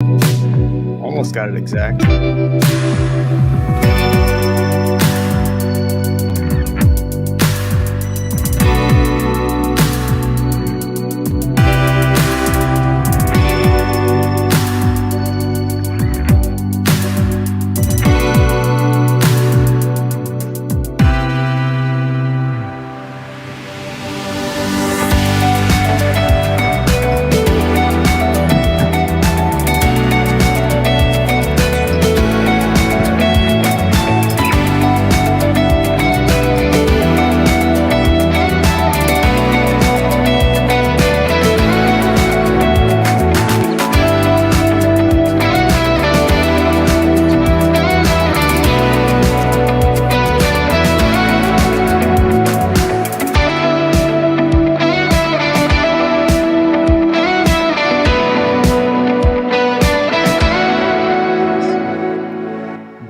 Almost got it exact.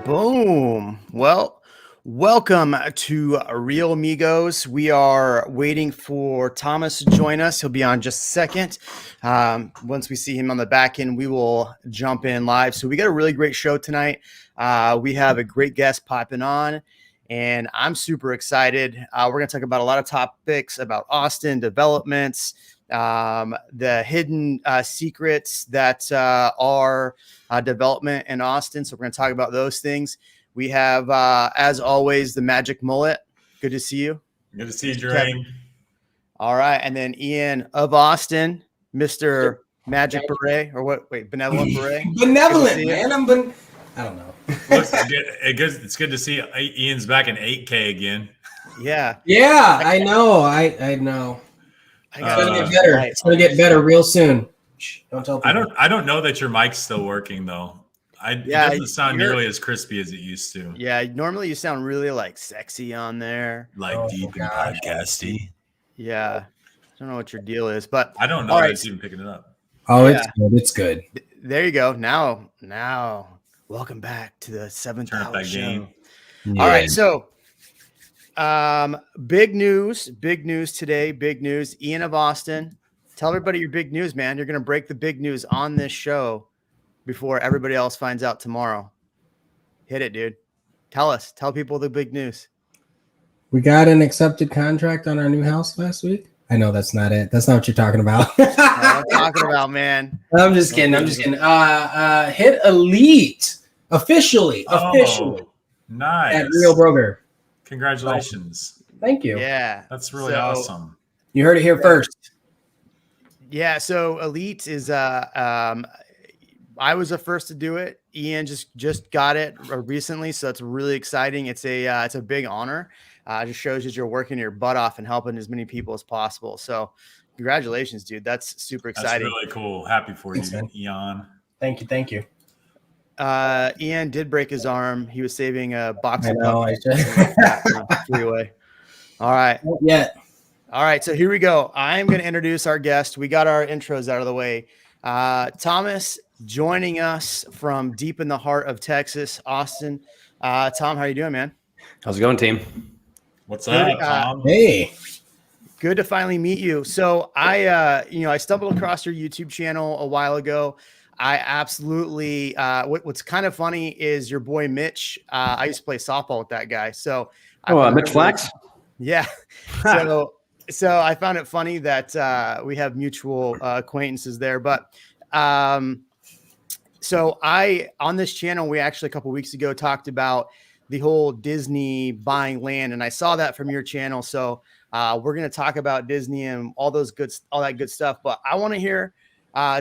Boom. Well, welcome to REALMigos. We are waiting for Thomas to join us. He'll be on just a second. Once we see him on the back end, we will jump in live. So we got a really great show tonight. We have a great guest popping on, and I'm super excited. We're going to talk about a lot of topics about Austin developments, the hidden secrets that are development in Austin. So we're going to talk about those things. We have, as always, the Magic Mullet. Good to see you. Good to see you, Drain. All right. And then Ian of Austin, Mr. Magic Beret, or what? Wait, Benevolent Beret? Benevolent, man. I don't know. It's good to see Ian's back in 8K again. Yeah. Yeah, I know. I know. I It's gonna get better. It's gonna get better real soon. Shh, don't tell people. I don't know that your mic's still working though. It doesn't sound nearly as crispy as it used to. Yeah, normally you sound really like sexy on there. Like deep and podcasty. Yeah. I don't know what your deal is, but I don't know that it's even picking it up. Oh, it's good. It's good. There you go. Now, welcome back to the 7th hour show. Game. Yeah. All right, so big news today. Big news. Ian of Austin, tell everybody your big news, man. You're going to break the big news on this show before everybody else finds out tomorrow. Hit it, dude. Tell people the big news. We got an accepted contract on our new house last week. I know that's not it. That's not what you're talking about. What I'm talking about, man. I'm just kidding. Hit Elite officially. Nice. At Real Broker. Congratulations. Thank you. Yeah. That's really awesome. You heard it here first. Yeah. So Elite is, I was the first to do it. Ian just got it recently. So it's really exciting. It's a big honor. It just shows that you're working your butt off and helping as many people as possible. So congratulations, dude. That's super exciting. That's really cool. Happy for you, Ian. Thank you. Ian did break his arm. He was saving a box of freeway. All right. Yeah. All right. So here we go. I'm going to introduce our guest. We got our intros out of the way. Thomas joining us from deep in the heart of Texas, Austin. Tom, how you doing, man? How's it going, team? What's up, Tom? Hey. Good to finally meet you. So I stumbled across your YouTube channel a while ago. I absolutely, what's kind of funny is your boy, Mitch. I used to play softball with that guy. So, Mitch Flax. Yeah. So I found it funny that we have mutual acquaintances there, but, so on this channel, we actually a couple of weeks ago talked about the whole Disney buying land, and I saw that from your channel. So we're going to talk about Disney and all that good stuff. But I want to hear,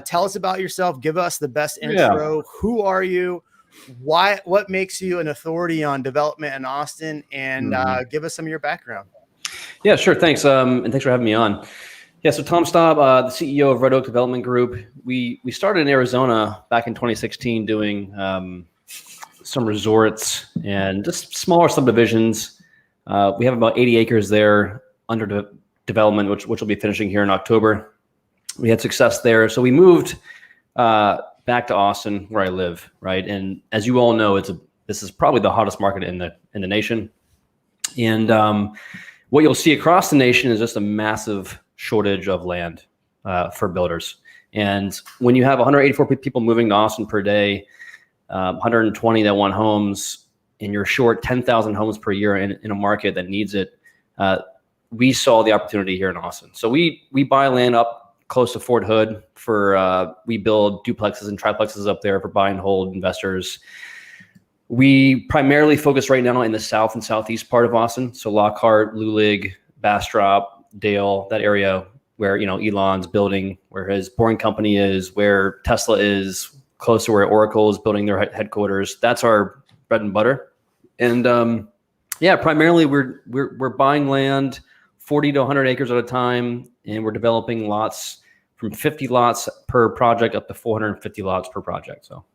tell us about yourself. Give us the best intro. Yeah. Who are you? What makes you an authority on development in Austin? And give us some of your background. Yeah, sure. Thanks. And thanks for having me on. Yeah, so Tom Staub, the CEO of Red Oak Development Group. We started in Arizona back in 2016 doing some resorts and just smaller subdivisions. We have about 80 acres there under development, which will be finishing here in October. We had success there. So we moved back to Austin where I live, right? And as you all know, this is probably the hottest market in the nation. And what you'll see across the nation is just a massive shortage of land for builders. And when you have 184 people moving to Austin per day, 120 that want homes, and you're short 10,000 homes per year in a market that needs it, we saw the opportunity here in Austin. So we buy land up close to Fort Hood for, we build duplexes and triplexes up there for buy and hold investors. We primarily focus right now in the south and southeast part of Austin. So Lockhart, Lulig, Bastrop, Dale, that area where, Elon's building, where his boring company is, where Tesla is, close to where Oracle is building their headquarters. That's our bread and butter. And primarily we're buying land 40 to 100 acres at a time, and we're developing lots from 50 lots per project up to 450 lots per project. So,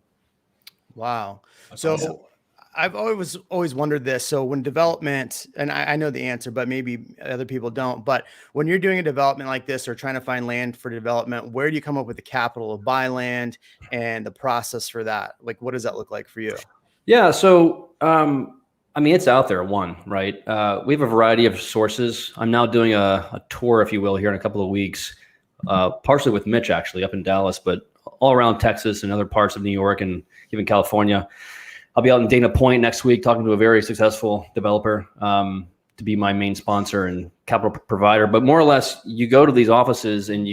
wow. So I've always wondered this. So when development, and I know the answer, but maybe other people don't, but when you're doing a development like this or trying to find land for development, where do you come up with the capital to buy land and the process for that? Like, what does that look like for you? Yeah. So, it's out there, right? We have a variety of sources. I'm now doing a tour, if you will, here in a couple of weeks, partially with Mitch, actually, up in Dallas, but all around Texas and other parts of New York and even California. I'll be out in Dana Point next week talking to a very successful developer to be my main sponsor and capital provider. But more or less, you go to these offices and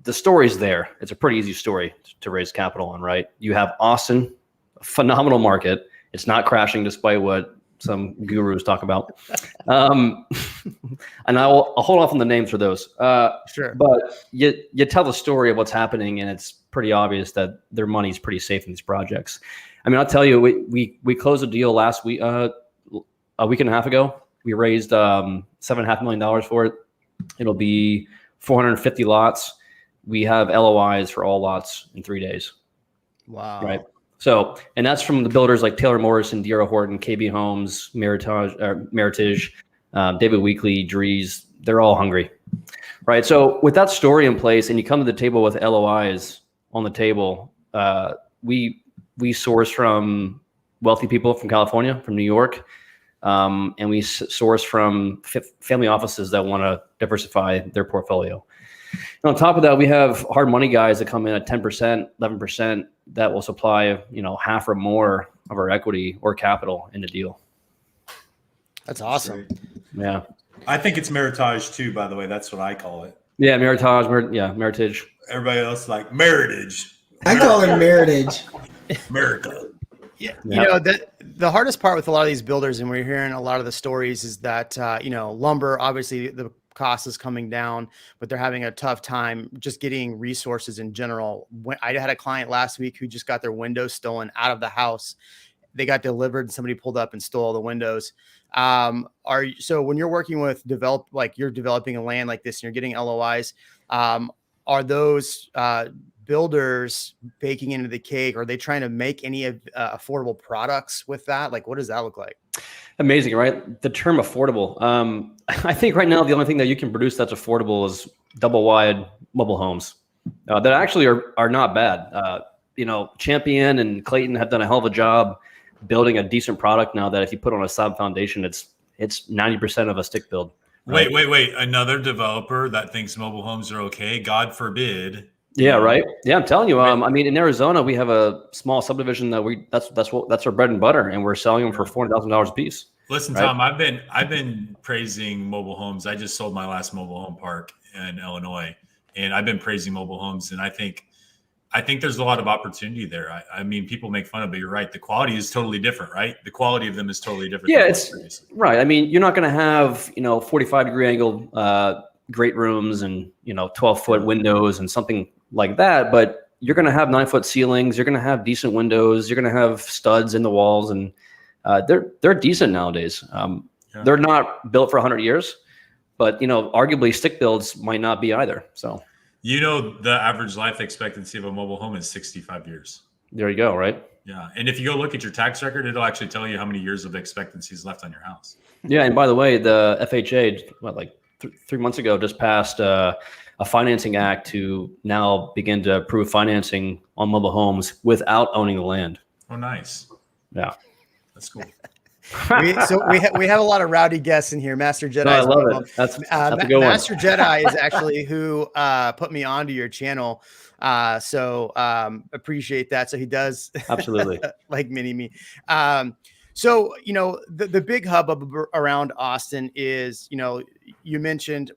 the story's there. It's a pretty easy story to raise capital on, right? You have Austin, a phenomenal market. It's not crashing despite what some gurus talk about. And I'll hold off on the names for those. Sure. But you tell the story of what's happening, and it's pretty obvious that their money's pretty safe in these projects. I'll tell you, we closed a deal last week, a week and a half ago. We raised $7.5 million for it. It'll be 450 lots. We have LOIs for all lots in 3 days. Wow. Right. So, and that's from the builders like Taylor Morrison, D.R. Horton, KB Homes, Meritage, David Weekley, Dries. They're all hungry. Right. So with that story in place, and you come to the table with LOIs on the table, we source from wealthy people from California, from New York, and we source from family offices that want to diversify their portfolio. And on top of that, we have hard money guys that come in at 10%, 11% that will supply, half or more of our equity or capital in the deal. That's awesome. Yeah. I think it's Meritage too, by the way. That's what I call it. Yeah, Meritage. Everybody else like Meritage. I call it Meritage. America. Yeah. The hardest part with a lot of these builders, and we're hearing a lot of the stories, is that, lumber, obviously the cost is coming down, but they're having a tough time just getting resources in general. I had a client last week who just got their windows stolen out of the house. They got delivered and somebody pulled up and stole all the windows. So when you're working with you're developing a land like this and you're getting LOIs, are those builders baking into the cake? Are they trying to make any affordable products with that? Like, what does that look like? Amazing, right? The term affordable. I think right now the only thing that you can produce that's affordable is double wide mobile homes that actually are not bad. Champion and Clayton have done a hell of a job building a decent product now that if you put on a solid foundation, it's 90% of a stick build. Right? Wait. Another developer that thinks mobile homes are okay. God forbid. Yeah, right. Yeah, I'm telling you. In Arizona, we have a small subdivision that's our bread and butter, and we're selling them for $400,000 a piece. Listen, right? Tom, I've been praising mobile homes. I just sold my last mobile home park in Illinois, and I've been praising mobile homes. And I think there's a lot of opportunity there. People make fun of it, but you're right. The quality is totally different, right? The quality of them is totally different. Yeah, it's right. You're not going to have 45-degree angle great rooms and 12-foot windows and something like that, but you're going to have 9-foot ceilings. You're going to have decent windows. You're going to have studs in the walls, and they're decent nowadays. They're not built for 100 years, but arguably stick builds might not be either. So the average life expectancy of a mobile home is 65 years. There you go, right? Yeah, and if you go look at your tax record, it'll actually tell you how many years of expectancy is left on your house. Yeah, and by the way, the FHA 3 months ago just passed a financing act to now begin to approve financing on mobile homes without owning the land. Oh, nice. Yeah. That's cool. we have a lot of rowdy guests in here. Master Jedi. No, I love it. That's a good one. Master Jedi is actually who put me onto your channel. So appreciate that. So he does Absolutely like mini me. So, the big hubbub around Austin is, you mentioned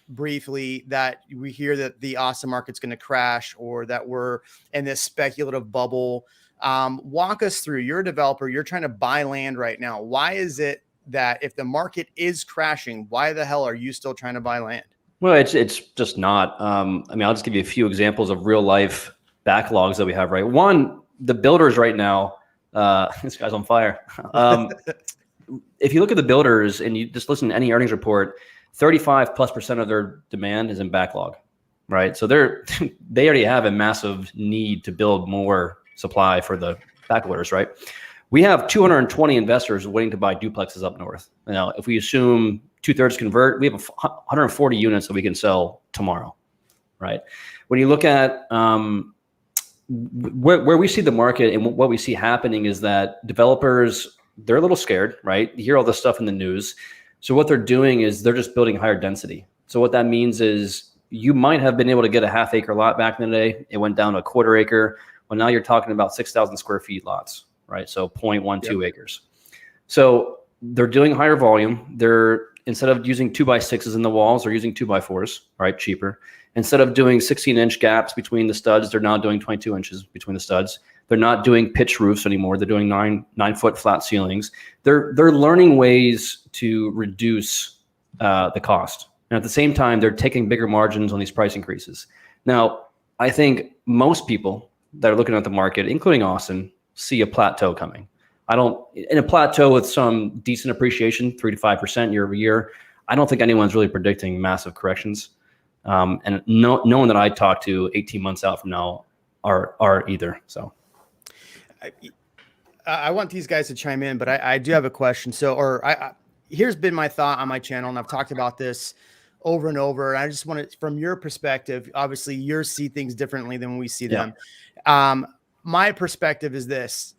briefly that we hear that the Austin market's going to crash or that we're in this speculative bubble. Walk us through. You're a developer. You're trying to buy land right now. Why is it that if the market is crashing, why the hell are you still trying to buy land? Well, it's just not. I'll just give you a few examples of real life backlogs that we have. Right, one, the builders right now. This guy's on fire. If you look at the builders and you just listen to any earnings report, 35+% of their demand is in backlog, right? So they already have a massive need to build more supply for the back orders, right? We have 220 investors waiting to buy duplexes up north. Now, if we assume 2/3 convert, we have 140 units that we can sell tomorrow, right? When you look at where we see the market and what we see happening is that developers, they're a little scared, right? You hear all this stuff in the news. So what they're doing is they're just building higher density. So what that means is you might have been able to get a half-acre lot back in the day. It went down to a quarter acre. Well, now you're talking about 6,000 square feet lots, right? So 0.12 acres. So they're doing higher volume. They're, instead of using 2x6s in the walls, they're using 2x4s, right? Cheaper. Instead of doing 16-inch gaps between the studs, they're now doing 22 inches between the studs. They're not doing pitch roofs anymore. They're doing 9-foot flat ceilings. They're learning ways to reduce the cost. And at the same time, they're taking bigger margins on these price increases. Now, I think most people that are looking at the market, including Austin, see a plateau coming. In a plateau with some decent appreciation, 3 to 5% year over year, I don't think anyone's really predicting massive corrections. And no one that I talk to 18 months out from now are either. So I want these guys to chime in, but I do have a question. Here's been my thought on my channel, and I've talked about this over and over. And I just want to, from your perspective, obviously you see things differently than we see them. My perspective is this.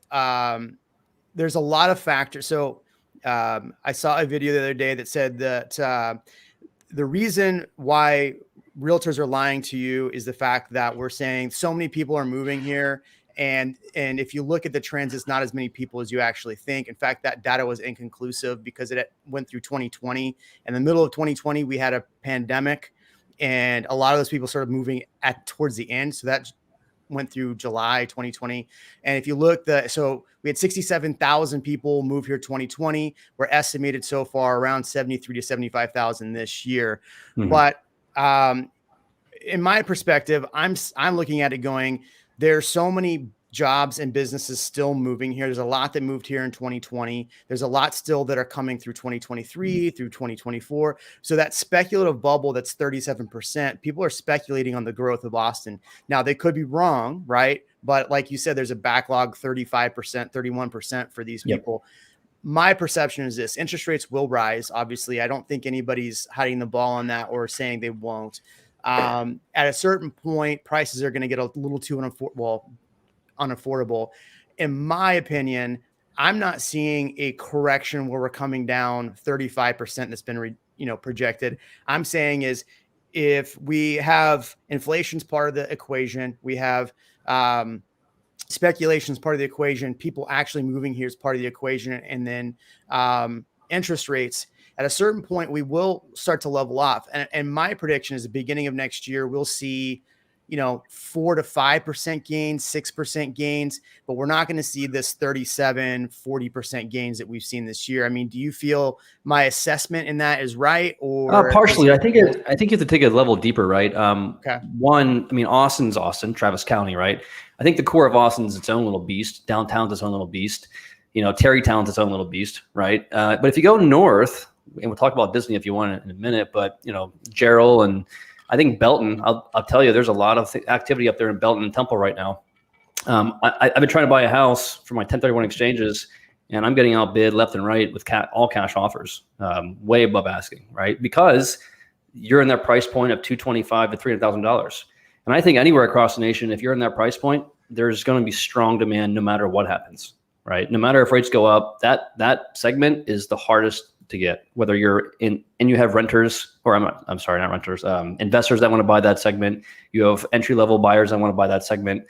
There's a lot of factors. So I saw a video the other day that said that the reason why realtors are lying to you is the fact that we're saying so many people are moving here. And if you look at the trends, it's not as many people as you actually think. In fact, that data was inconclusive because it went through 2020. In the middle of 2020, we had a pandemic, and a lot of those people started moving towards the end. So that went through July 2020. And if you look, so we had 67,000 people move here 2020. We're estimated so far around 73 to 75,000 this year. Mm-hmm. But in my perspective, I'm looking at it going, there's so many jobs and businesses still moving here. There's a lot that moved here in 2020. There's a lot still that are coming through 2023, through 2024. So that speculative bubble, that's 37%. People are speculating on the growth of Austin. Now they could be wrong, right? But like you said, there's a backlog, 35%, 31% for these people. My perception is this: interest rates will rise. Obviously, I don't think anybody's hiding the ball on that or saying they won't. At a certain point, prices are going to get a little too unaffordable. In my opinion, I'm not seeing a correction where we're coming down 35% that's been projected. I'm saying is, if we have inflation's part of the equation, we have speculation's part of the equation, people actually moving here is part of the equation, and then interest rates, at a certain point, we will start to level off. And my prediction is the beginning of next year, we'll see 4 to 5% gains, 6% gains, but we're not going to see this 37, 40% gains that we've seen this year. I mean, do you feel my assessment in that is right? Or partially, I think you have to take it a level deeper, right? Okay. One, I mean, Austin's Austin, Travis County, right? I think the core of Austin's its own little beast. Downtown's its own little beast. Terrytown's its own little beast, right? But if you go north, and we'll talk about Disney if you want in a minute, but Gerald and I think Belton, I'll tell you, there's a lot of activity up there in Belton and Temple right now. I've been trying to buy a house for my 1031 exchanges, and I'm getting outbid left and right with all cash offers, way above asking, right? Because you're in that price point of $225,000 to $300,000. And I think anywhere across the nation, if you're in that price point, there's going to be strong demand no matter what happens, right? No matter if rates go up, that segment is the hardest to get, whether you're in and you have renters, or I'm sorry, not renters, investors that want to buy that segment. You have entry-level buyers that want to buy that segment.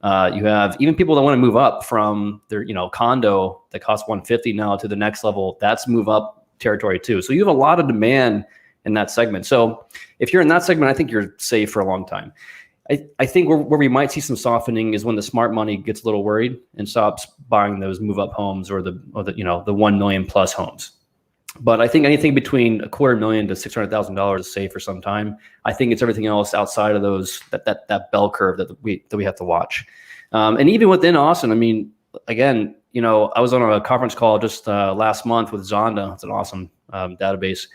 You have even people that want to move up from their, condo that costs 150 now to the next level. That's move up territory too. So you have a lot of demand in that segment. So if you're in that segment, I think you're safe for a long time. I think where we might see some softening is when the smart money gets a little worried and stops buying those move up homes or the 1 million plus homes. But I think anything between $250,000 to $600,000 is safe for some time. I think it's everything else outside of those that bell curve that we have to watch. And even within Austin, I mean, again, I was on a conference call just last month with Zonda. It's an awesome database.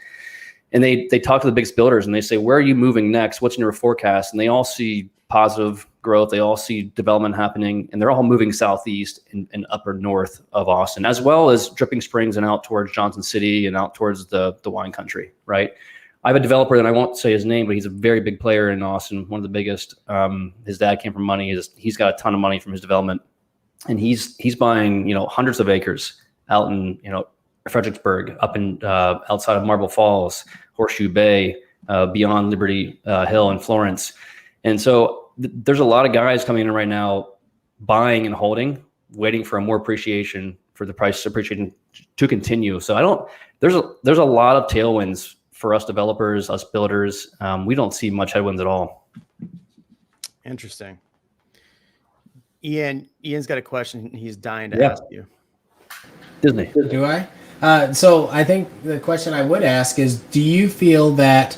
And they talk to the biggest builders and they say, where are you moving next? What's in your forecast? And they all see positive growth. They all see development happening, and they're all moving southeast and upper north of Austin, as well as Dripping Springs and out towards Johnson City and out towards the wine country, right? I have a developer that I won't say his name, but he's a very big player in Austin, one of the biggest. His dad came from money. He's got a ton of money from his development, and he's buying hundreds of acres out in Fredericksburg, up in outside of Marble Falls, Horseshoe Bay, beyond Liberty Hill and Florence. And so there's a lot of guys coming in right now buying and holding, waiting for a more appreciation, for the price appreciation to continue. So there's a lot of tailwinds for us developers, us builders. We don't see much headwinds at all. Interesting. Ian's got a question he's dying to ask you. Disney. Do I? So I think the question I would ask is, do you feel that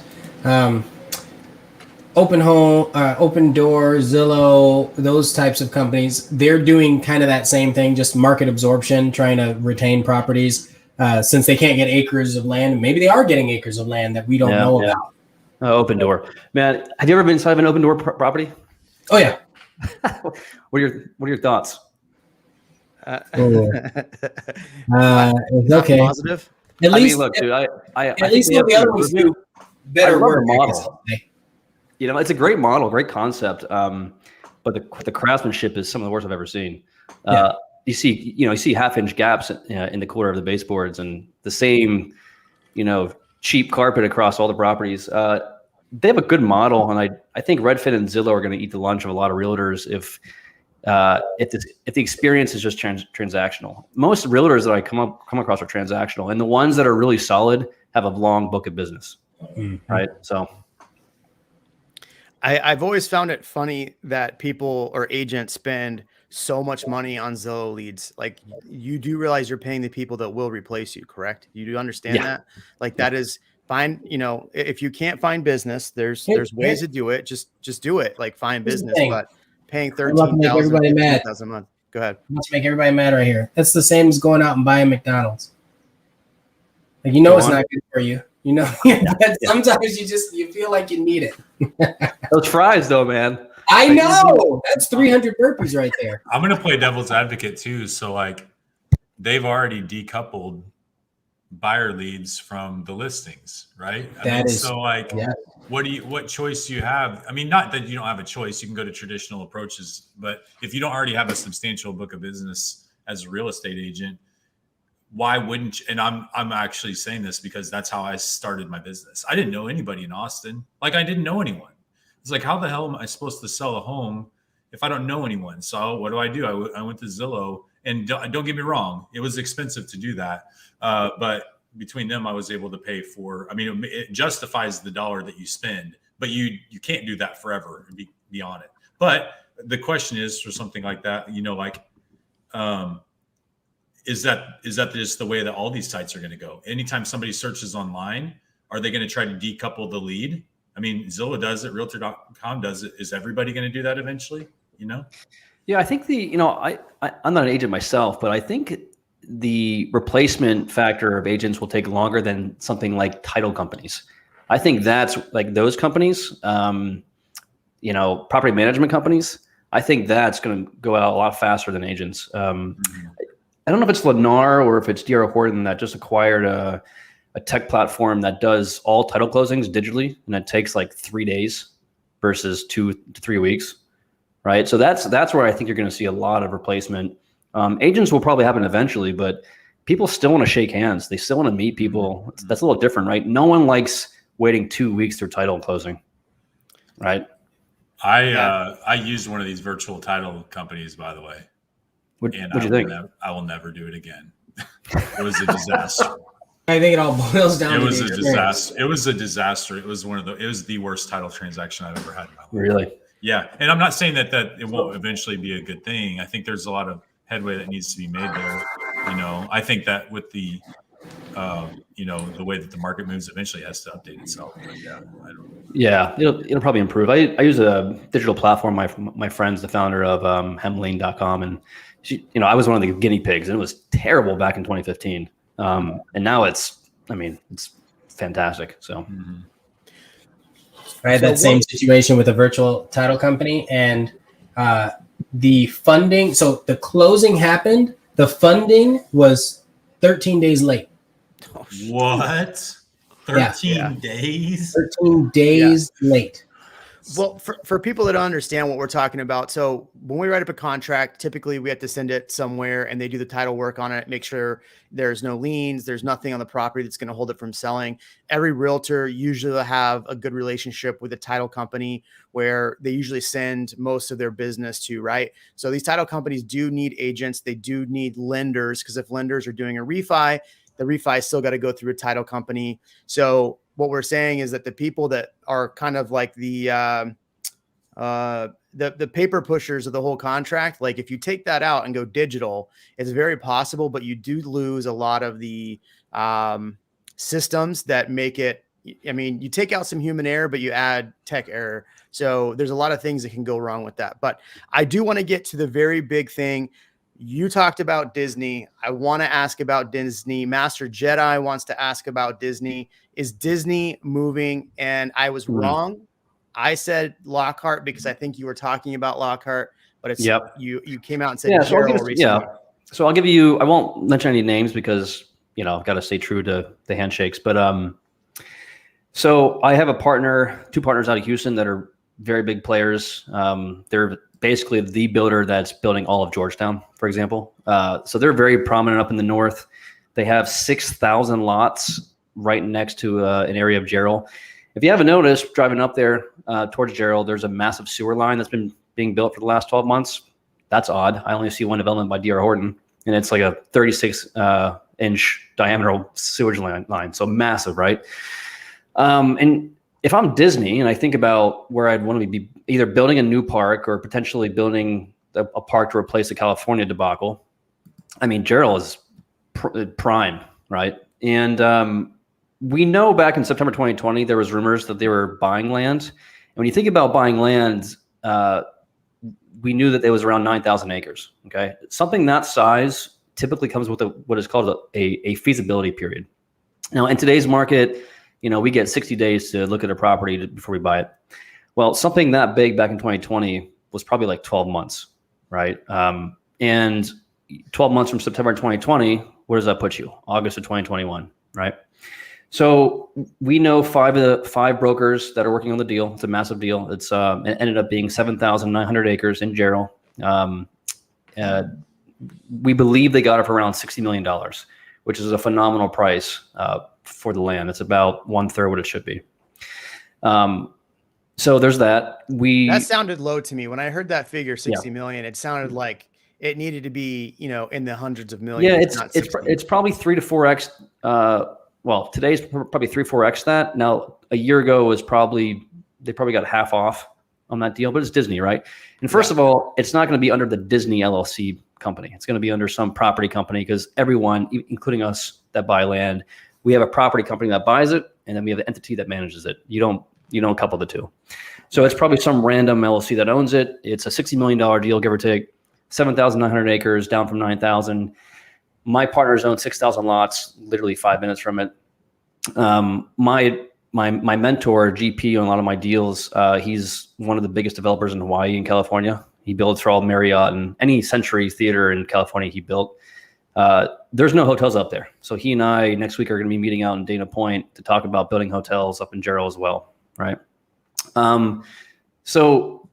Opendoor, Zillow, those types of companies, they're doing kind of that same thing, just market absorption, trying to retain properties since they can't get acres of land? Maybe they are getting acres of land that we don't know about. Opendoor, man, have you ever been inside of an Opendoor property? Oh yeah. What are your thoughts? It's okay. Positive. At least, look, dude, I at least the other ones do better work. Model. It's a great model, great concept. But the craftsmanship is some of the worst I've ever seen. You see half-inch gaps in the quarter of the baseboards, and the same, cheap carpet across all the properties. They have a good model, and I think Redfin and Zillow are going to eat the lunch of a lot of realtors if the experience is just transactional. Most realtors that I come across are transactional, and the ones that are really solid have a long book of business, right? So. I've always found it funny that people or agents spend so much money on Zillow leads. Like, you do realize you're paying the people that will replace you, correct? You do understand that? Like, that is fine. If you can't find business, there's ways to do it. Just do it. Like, find business, but paying $13,000 a month. Go ahead. Let's make everybody mad right here. That's the same as going out and buying McDonald's. Like, it's not good for you. But sometimes you feel like you need it. Those fries, though, man. I know. That's 300 burpees right there. I'm going to play devil's advocate too. So they've already decoupled buyer leads from the listings, right? What choice do you have? I mean, not that you don't have a choice. You can go to traditional approaches, but if you don't already have a substantial book of business as a real estate agent, why wouldn't you? And I'm actually saying this because that's how I started my business. I didn't know anybody in Austin. I didn't know anyone. It's like, how the hell am I supposed to sell a home if I don't know anyone? So what do? I went to Zillow, and don't get me wrong, it was expensive to do that. But between them, I was able to pay for, it justifies the dollar that you spend, but you can't do that forever and be on it. But the question is, for something like that, is that just the way that all these sites are going to go? Anytime somebody searches online, are they going to try to decouple the lead? I mean, Zillow does it, Realtor.com does it. Is everybody going to do that eventually? Yeah, I think I'm not an agent myself, but I think the replacement factor of agents will take longer than something like title companies. I think that's like those companies, property management companies. I think that's going to go out a lot faster than agents. I don't know if it's Lennar or if it's D.R. Horton that just acquired a tech platform that does all title closings digitally, and it takes 3 days versus 2 to 3 weeks, right? So that's where I think you're going to see a lot of replacement Agents will probably happen eventually, but people still want to shake hands. They still want to meet people. That's a little different, right? No one likes waiting 2 weeks through title and closing, right? I used one of these virtual title companies, by the way. What'd you think? I will never do it again. It was a disaster. I think it all boils down to It was a disaster. It was a disaster. It was the worst title transaction I've ever had in my life. Really? Yeah. And I'm not saying that it won't eventually be a good thing. I think there's a lot of headway that needs to be made there. I think that with the the way that the market moves, eventually has to update itself. But yeah, I don't know. Yeah, it'll probably improve. I use a digital platform. My friend's the founder of Hemline.com, and she, I was one of the guinea pigs, and it was terrible back in 2015. And now it's fantastic. So I had that same situation with a virtual title company, and the funding. So the closing happened. The funding was 13 days late. What? 13 days? 13 days late. Well, for people that don't understand what we're talking about, so when we write up a contract, typically we have to send it somewhere and they do the title work on it, make sure there's no liens, there's nothing on the property that's going to hold it from selling. Every realtor usually will have a good relationship with a title company where they usually send most of their business to, right? So these title companies do need agents. They do need lenders, because if lenders are doing a refi, the refi still got to go through a title company. So what we're saying is that the people that are kind of like the paper pushers of the whole contract, like if you take that out and go digital, it's very possible, but you do lose a lot of the systems that make it. I mean, you take out some human error, but you add tech error. So there's a lot of things that can go wrong with that. But I do want to get to the very big thing. You talked about Disney. I want to ask about Disney. Master Jedi wants to ask about Disney. Is Disney moving? And I was wrong. I said Lockhart because I think you were talking about Lockhart, but it's you came out and said So I'll give you. I won't mention any names because I've got to stay true to the handshakes. But so I have two partners out of Houston that are very big players. They're basically the builder that's building all of Georgetown, for example. So they're very prominent up in the north. They have 6,000 lots right next to an area of Gerald. If you haven't noticed, driving up there towards Gerald, there's a massive sewer line that's been being built for the last 12 months. That's odd. I only see one development by D.R. Horton, and it's like a 36-inch diameter sewage line. So massive, right? And if I'm Disney and I think about where I'd want to be either building a new park or potentially building a park to replace the California debacle, I mean, Gerald is prime, right? And we know back in September 2020, there was rumors that they were buying land. And when you think about buying land, we knew that it was around 9,000 acres, okay? Something that size typically comes with what is called a feasibility period. Now, in today's market, we get 60 days to look at a property before we buy it. Well, something that big back in 2020 was probably like 12 months, right? And 12 months from September 2020, where does that put you? August of 2021, right? So we know five brokers that are working on the deal. It's a massive deal. It ended up being 7,900 acres in Gerald. We believe they got it for around $60 million, which is a phenomenal price for the land. It's about 1/3 what it should be. So there's that. That sounded low to me when I heard that figure, 60 million. It sounded like it needed to be, in the hundreds of millions. Yeah, it's probably 3 to 4x. Well, today's probably 3-4x that. Now, a year ago was they probably got half off on that deal, but it's Disney, right? And first of all, it's not going to be under the Disney LLC company. It's going to be under some property company, because everyone, including us that buy land, we have a property company that buys it, and then we have an entity that manages it. You don't couple the two. So it's probably some random LLC that owns it. It's a $60 million deal, give or take, 7,900 acres down from 9,000. My partners own 6,000 lots, literally 5 minutes from it. My mentor, GP, on a lot of my deals, he's one of the biggest developers in Hawaii and California. He builds for all Marriott and any Century Theater in California he built. There's no hotels up there. So he and I next week are going to be meeting out in Dana Point to talk about building hotels up in Gerald as well, right? So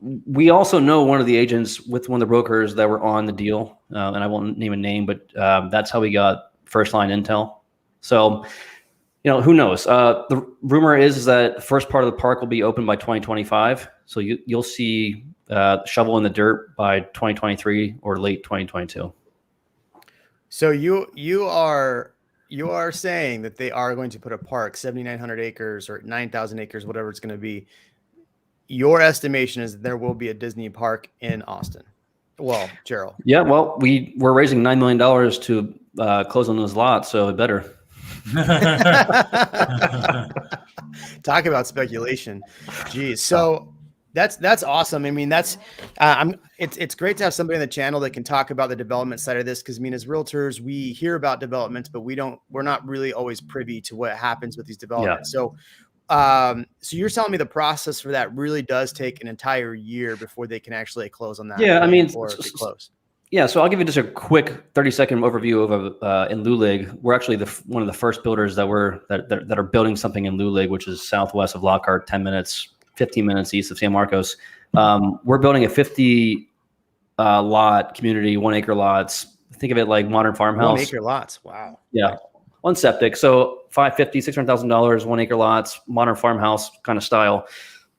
we also know one of the agents with one of the brokers that were on the deal, and I won't name a name, but that's how we got first line intel. So, who knows? The rumor is that the first part of the park will be open by 2025. So you'll see shovel in the dirt by 2023 or late 2022. So you are saying that they are going to put a park 7,900 acres or 9,000 acres, whatever it's going to be. Your estimation is that there will be a Disney park in Austin. Well, Gerald. Yeah, well, we're raising $9 million to close on those lots, so it better. Talk about speculation. Geez. So that's awesome. I mean, that's it's great to have somebody on the channel that can talk about the development side of this, because I mean, as realtors, we hear about developments, but we're not really always privy to what happens with these developments. Yeah. So you're telling me the process for that really does take an entire year before they can actually close on that? Yeah, I mean, or get close. Yeah, so I'll give you just a quick 30-second overview of in Lulig. We're actually one of the first builders that are building something in Lulig, which is southwest of Lockhart, 15 minutes east of San Marcos. We're building a 50 lot community, 1 acre lots. Think of it like modern farmhouse. 1 acre lots. Wow. Yeah. One septic. So $600,000, 1 acre lots, modern farmhouse kind of style.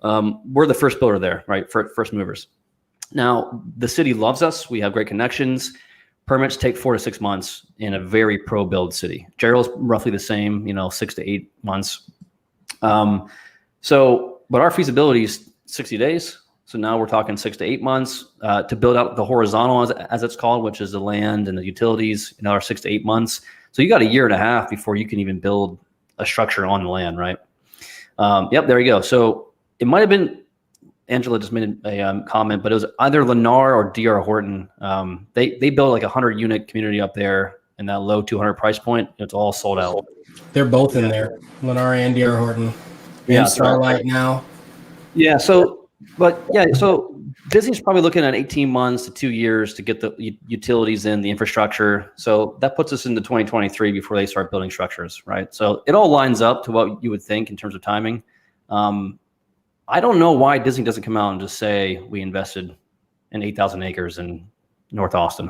We're the first builder there, right? First movers. Now, the city loves us. We have great connections. Permits take 4 to 6 months in a very pro-build city. Gerald's roughly the same, 6 to 8 months. But our feasibility is 60 days. So now we're talking 6 to 8 months to build out the horizontal, as it's called, which is the land and the utilities, are 6 to 8 months. So you got a year and a half before you can even build a structure on the land, right? Yep, there you go. So it might have been, Angela just made a comment, but it was either Lennar or DR Horton. They built like a 100-unit community up there in that low 200 price point. It's all sold out. They're both in there, Lennar and DR Horton. Yeah, Starlight now. Yeah, so Disney's probably looking at 18 months to 2 years to get the utilities in, the infrastructure. So that puts us into 2023 before they start building structures, right? So it all lines up to what you would think in terms of timing. I don't know why Disney doesn't come out and just say we invested in 8,000 acres in North Austin.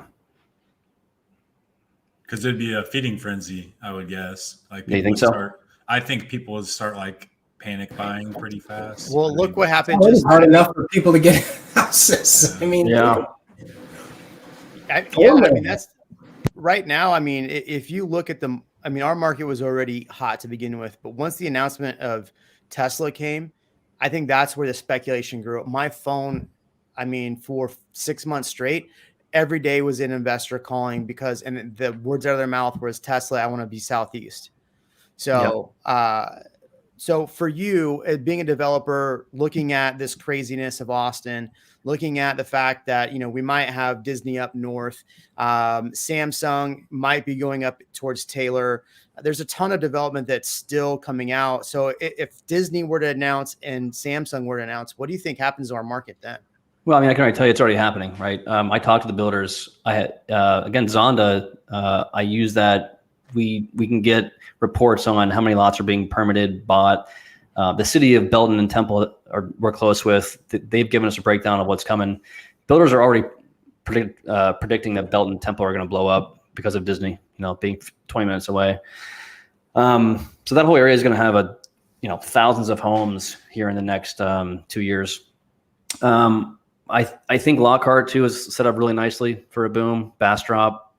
Because it'd be a feeding frenzy, I would guess. You think so? I think people would start panic buying pretty fast. Well, look what happened. It's hard enough for people to get houses. I mean, yeah. I mean, that's right now. I mean, if you look at our market was already hot to begin with, but once the announcement of Tesla came, I think that's where the speculation grew. My phone, for 6 months straight, every day was an investor calling and the words out of their mouth was Tesla, I want to be Southeast. So, so for you, being a developer, looking at this craziness of Austin, looking at the fact that, we might have Disney up north, Samsung might be going up towards Taylor. There's a ton of development that's still coming out. So if Disney were to announce and Samsung were to announce, what do you think happens to our market then? Well, I can already tell you it's already happening, right? I talked to the builders. I had, again, Zonda, I use that. We can get reports on how many lots are being permitted, bought. The city of Belton and Temple we're close with. They've given us a breakdown of what's coming. Builders are already predicting that Belton and Temple are going to blow up because of Disney, being 20 minutes away. So that whole area is going to have thousands of homes here in the next 2 years. I think Lockhart too is set up really nicely for a boom. Bastrop.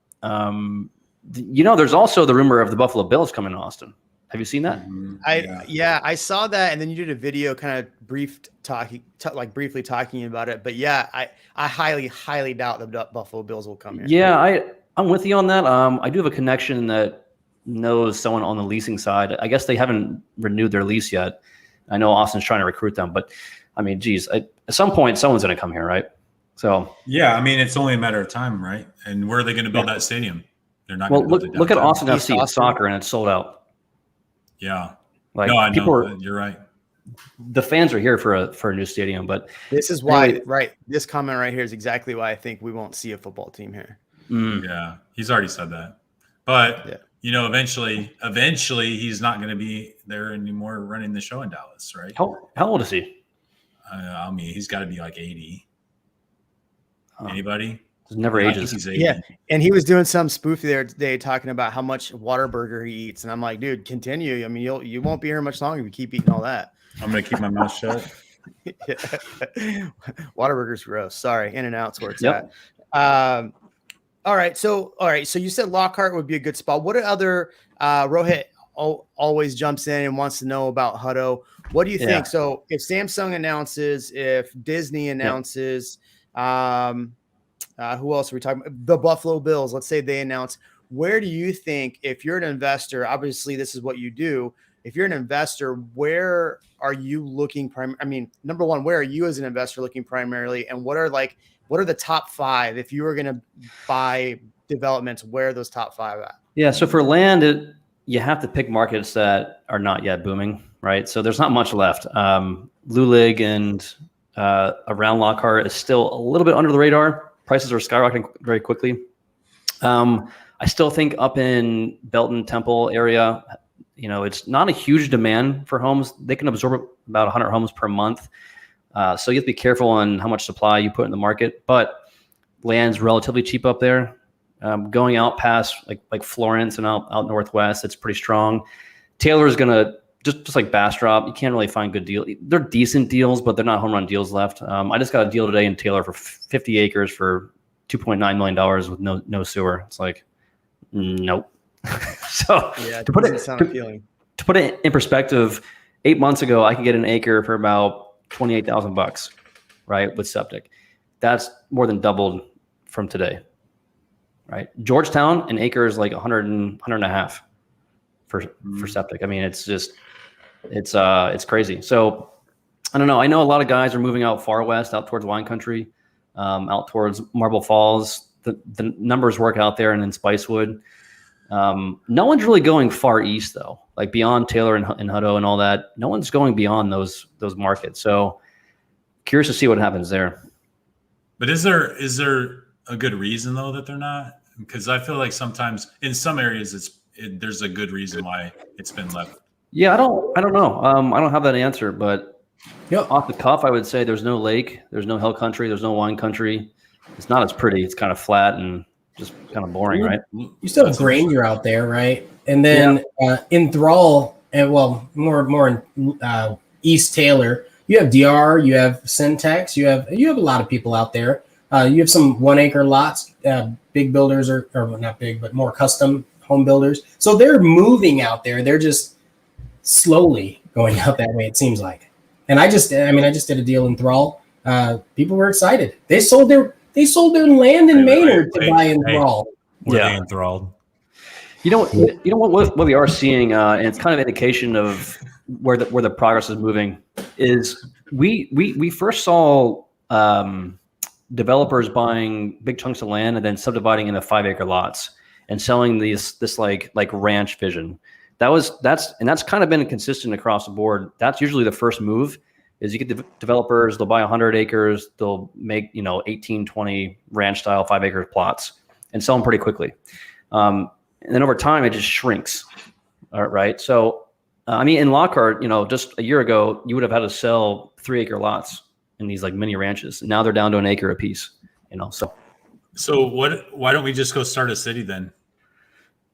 There's also the rumor of the Buffalo Bills coming to Austin. Have you seen that? I saw that, and then you did a video kind of briefly talking about it. But yeah, I highly doubt the Buffalo Bills will come here. Yeah, I'm with you on that. I do have a connection that knows someone on the leasing side. I guess they haven't renewed their lease yet. I know Austin's trying to recruit them, but at some point someone's going to come here, right? So yeah, it's only a matter of time, right? And where are they going to build that stadium? They're not. Well, look at Austin FC soccer, and it's sold out. Yeah, I know. You're right. The fans are here for a new stadium, but this is why, right? This comment right here is exactly why I think we won't see a football team here. Yeah, he's already said that, but eventually he's not going to be there anymore running the show in Dallas, right? How old is he? I mean, he's got to be like 80. Anybody? It never I think ages. he's 80. Yeah, and he was doing some spoof there today, talking about how much Whataburger he eats, and I'm like, dude, continue. I mean, you won't be here much longer if you keep eating all that. I'm gonna keep my mouth shut. Whataburger's gross. Sorry, In-N-Out's where it's Yep. at. All right, so you said Lockhart would be a good spot. What are other Rohit always jumps in and wants to know about Hutto? What do you think? So if Samsung announces, if Disney announces, who else are we talking about? The Buffalo Bills. Let's say they announce. Where do you think, if you're an investor, obviously this is what you do. If you're an investor, where are you looking? I mean, number one, where are you as an investor looking primarily? And what are the top 5? If you were going to buy developments, where are those top 5 at? Yeah. So for land, you have to pick markets that are not yet booming, right? So there's not much left. Lulig and around Lockhart is still a little bit under the radar. Prices are skyrocketing very quickly. I still think up in Belton Temple area, it's not a huge demand for homes. They can absorb about 100 homes per month. So you have to be careful on how much supply you put in the market, but land's relatively cheap up there. Going out past like Florence and out northwest, it's pretty strong. Taylor's gonna just like Bastrop, you can't really find good deals. They're decent deals, but they're not home run deals left. I just got a deal today in Taylor for 50 acres for $2.9 million with no sewer. It's like, nope. So Yeah, to put it in perspective, 8 months ago, I could get an acre for about $28,000, right, with septic. That's more than doubled from today, right? Georgetown, an acre is like 100 and a half for septic. I mean, it's crazy. So I don't know. I know a lot of guys are moving out far west, out towards wine country, out towards Marble Falls. The numbers work out there and in Spicewood. No one's really going far east though, like beyond Taylor and Hutto and all that. No one's going beyond those markets. So curious to see what happens there. But is there a good reason though that they're not? Because I feel like sometimes in some areas there's a good reason why it's been left. Yeah, I don't know. I don't have that answer, but off the cuff, I would say there's no lake, there's no hill country, there's no wine country. It's not as pretty. It's kind of flat and just kind of boring, right? You still have Granger out there, right? And then in Thrall, and more in East Taylor, you have DR, you have Syntax, you have a lot of people out there. You have some 1 acre lots, big builders or not big, but more custom home builders. So they're moving out there. They're just slowly going out that way, it seems like. And I just did a deal in Thrall. People were excited. They sold their land in Maynard to buy in Thrall. Were they enthralled? You know what we are seeing, and it's kind of an indication of where the progress is moving. Is we first saw developers buying big chunks of land and then subdividing into 5 acre lots and selling this like ranch vision. That's kind of been consistent across the board. That's usually the first move. Is you get developers, they'll buy 100 acres, they'll make 18, 20 ranch style 5 acre plots and sell them pretty quickly. And then over time it just shrinks. All right. So I mean, in Lockhart, just a year ago, you would have had to sell 3 acre lots in these like mini ranches. Now they're down to an acre a piece. So why don't we just go start a city then?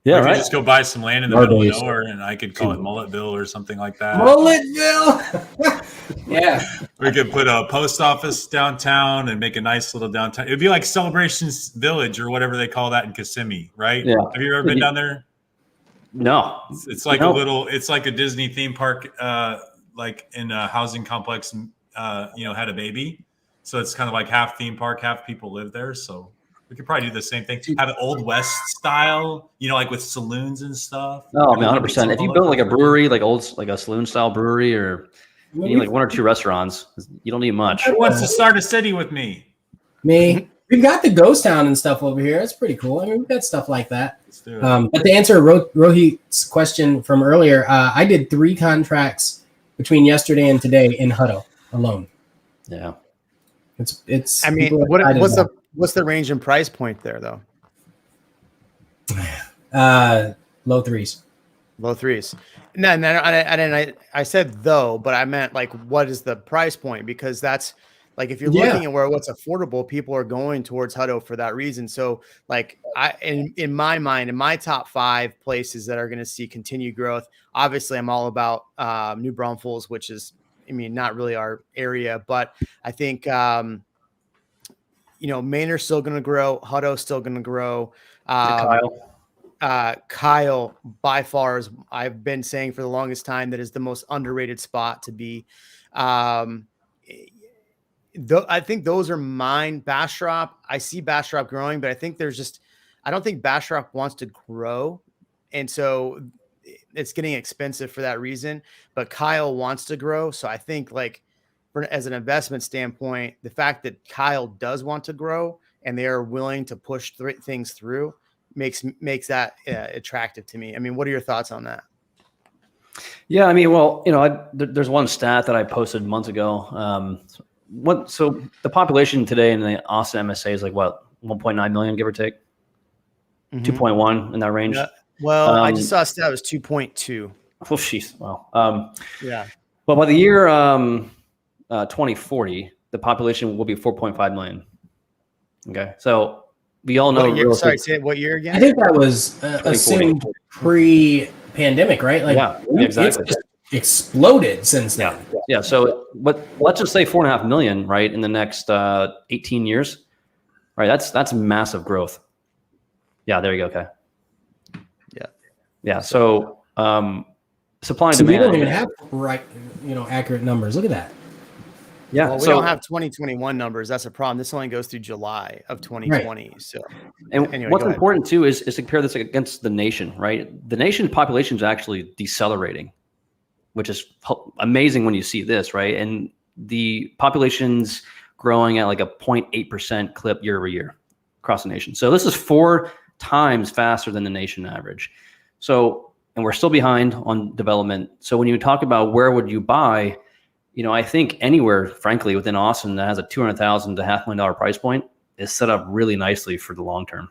Yeah, we right. could just go buy some land in the middle of nowhere, and I could call it Mulletville or something like that. Mulletville. Yeah. We could put a post office downtown and make a nice little downtown. It'd be like Celebrations Village or whatever they call that in Kissimmee, right? Yeah. Have you ever been down there? No. It's like it's like a Disney theme park, like in a housing complex, had a baby. So it's kind of like half theme park, half people live there. So we could probably do the same thing. Have an Old West style, like with saloons and stuff. Oh, 100%. If you build like a brewery, like a saloon style brewery, or you need like 1 or 2 restaurants, you don't need much. Who wants to start a city with me? Me. We've got the ghost town and stuff over here. It's pretty cool. I mean, we've got stuff like that. Let's do it. But to answer Rohit's question from earlier, I did 3 contracts between yesterday and today in Hutto alone. Yeah. It's. I mean, what's the range and price point there though? Low 3s. Low threes. No, I said though, but I meant like, what is the price point? Because that's like, if you're looking at what's affordable, people are going towards Hutto for that reason. So like in my mind, in my top 5 places that are going to see continued growth, obviously I'm all about New Braunfels, which is, I mean, not really our area, but I think, Mainer's still going to grow. Hutto's still going to grow. Kyle by far, as I've been saying for the longest time, that is the most underrated spot to be. I think those are mine. Bastrop, I see Bastrop growing, but I think I don't think Bastrop wants to grow. And so it's getting expensive for that reason, but Kyle wants to grow. So I think as an investment standpoint, the fact that Kyle does want to grow and they are willing to push things through makes that attractive to me. I mean, what are your thoughts on that? Yeah, I mean, well, there's one stat that I posted months ago. So the population today in the Austin MSA is like what, 1.9 million, give or take, 2.1 in that range. Yeah. Well, I just saw a stat was 2.2. Oh, jeez, wow. Yeah. But by the year 2040, the population will be 4.5 million. Okay, so we all know. Sorry, say what year again? I think that was assuming pre-pandemic, right? Like, yeah, exactly. It's just exploded since then. Yeah. So, let's just say 4.5 million, right, in the next 18 years, right? That's massive growth. Yeah, there you go. Okay. Yeah. So, supply and demand. We don't even have accurate numbers. Look at that. Yeah. Well, we don't have 2021 numbers. That's a problem. This only goes through July of 2020. Right. So, anyway, what's important too is to compare this against the nation, right? The nation's population is actually decelerating, which is amazing when you see this, right? And the population's growing at like a 0.8% clip year over year across the nation. So this is 4 times faster than the nation average. So, and we're still behind on development. So when you talk about where would you buy, I think anywhere, frankly, within Austin that has a $200,000 to $500,000 price point is set up really nicely for the long term.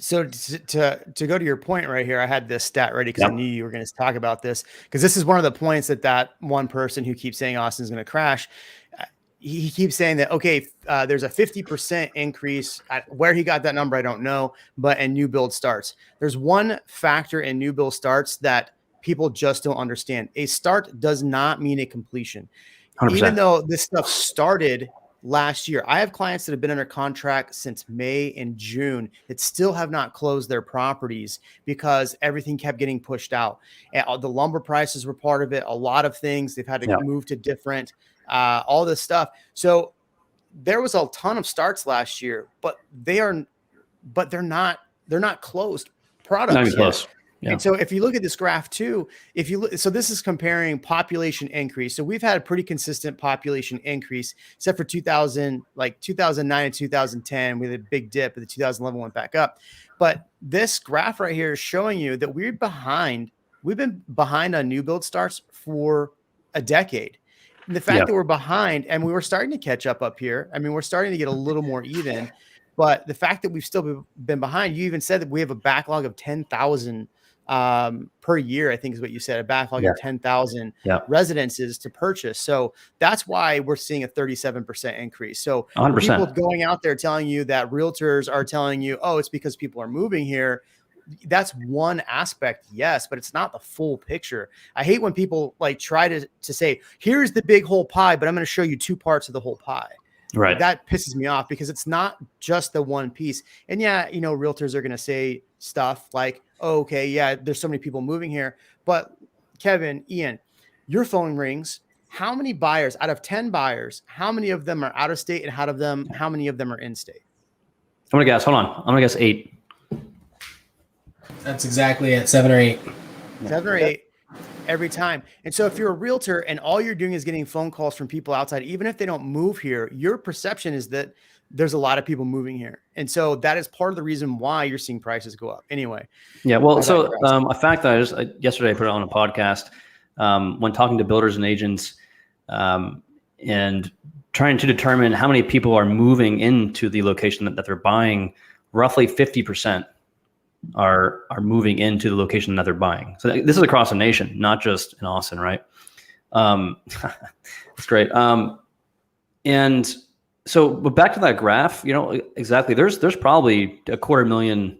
So to go to your point right here, I had this stat ready because I knew you were going to talk about this, because this is one of the points that one person who keeps saying Austin's going to crash. He keeps saying that, okay, there's a 50% increase. Where he got that number, I don't know, but in new build starts. There's one factor in new build starts that people just don't understand. A start does not mean a completion. 100%. Even though this stuff started last year, I have clients that have been under contract since May and June that still have not closed their properties because everything kept getting pushed out. And the lumber prices were part of it. A lot of things they've had to move to different, all this stuff. So there was a ton of starts last year, but they're not closed products. Not even close. Yeah. And so if you look at this graph too, so this is comparing population increase. So we've had a pretty consistent population increase, except for 2009 and 2010, we had a big dip, but the 2011 went back up. But this graph right here is showing you that we've been behind on new build starts for a decade. And the fact that we're behind, and we were starting to catch up here. I mean, we're starting to get a little more even, but the fact that we've still been behind, you even said that we have a backlog of 10,000 per year, I think is what you said, a backlog of 10,000 residences to purchase. So that's why we're seeing a 37% increase. So 100%. People going out there telling you that realtors are telling you, oh, it's because people are moving here. That's one aspect, yes, but it's not the full picture. I hate when people try to say, here's the big whole pie, but I'm going to show you 2 parts of the whole pie. Right. That pisses me off because it's not just the one piece. And realtors are going to say stuff like, oh, okay, yeah, there's so many people moving here. But Kevin, Ian, your phone rings. How many buyers out of 10 buyers, how many of them are out of state and how many of them are in state? I'm going to guess. Hold on. I'm going to guess 8. That's exactly at 7 or 8. 7 or 8. Every time. And so if you're a realtor and all you're doing is getting phone calls from people outside, even if they don't move here, your perception is that there's a lot of people moving here. And so that is part of the reason why you're seeing prices go up. Anyway. Yeah. Well, so a fact that yesterday I put it on a podcast when talking to builders and agents and trying to determine how many people are moving into the location that they're buying, roughly 50% are moving into the location that they're buying. So this is across the nation, not just in Austin, right? That's great. And so, but back to that graph, exactly. There's probably 250,000,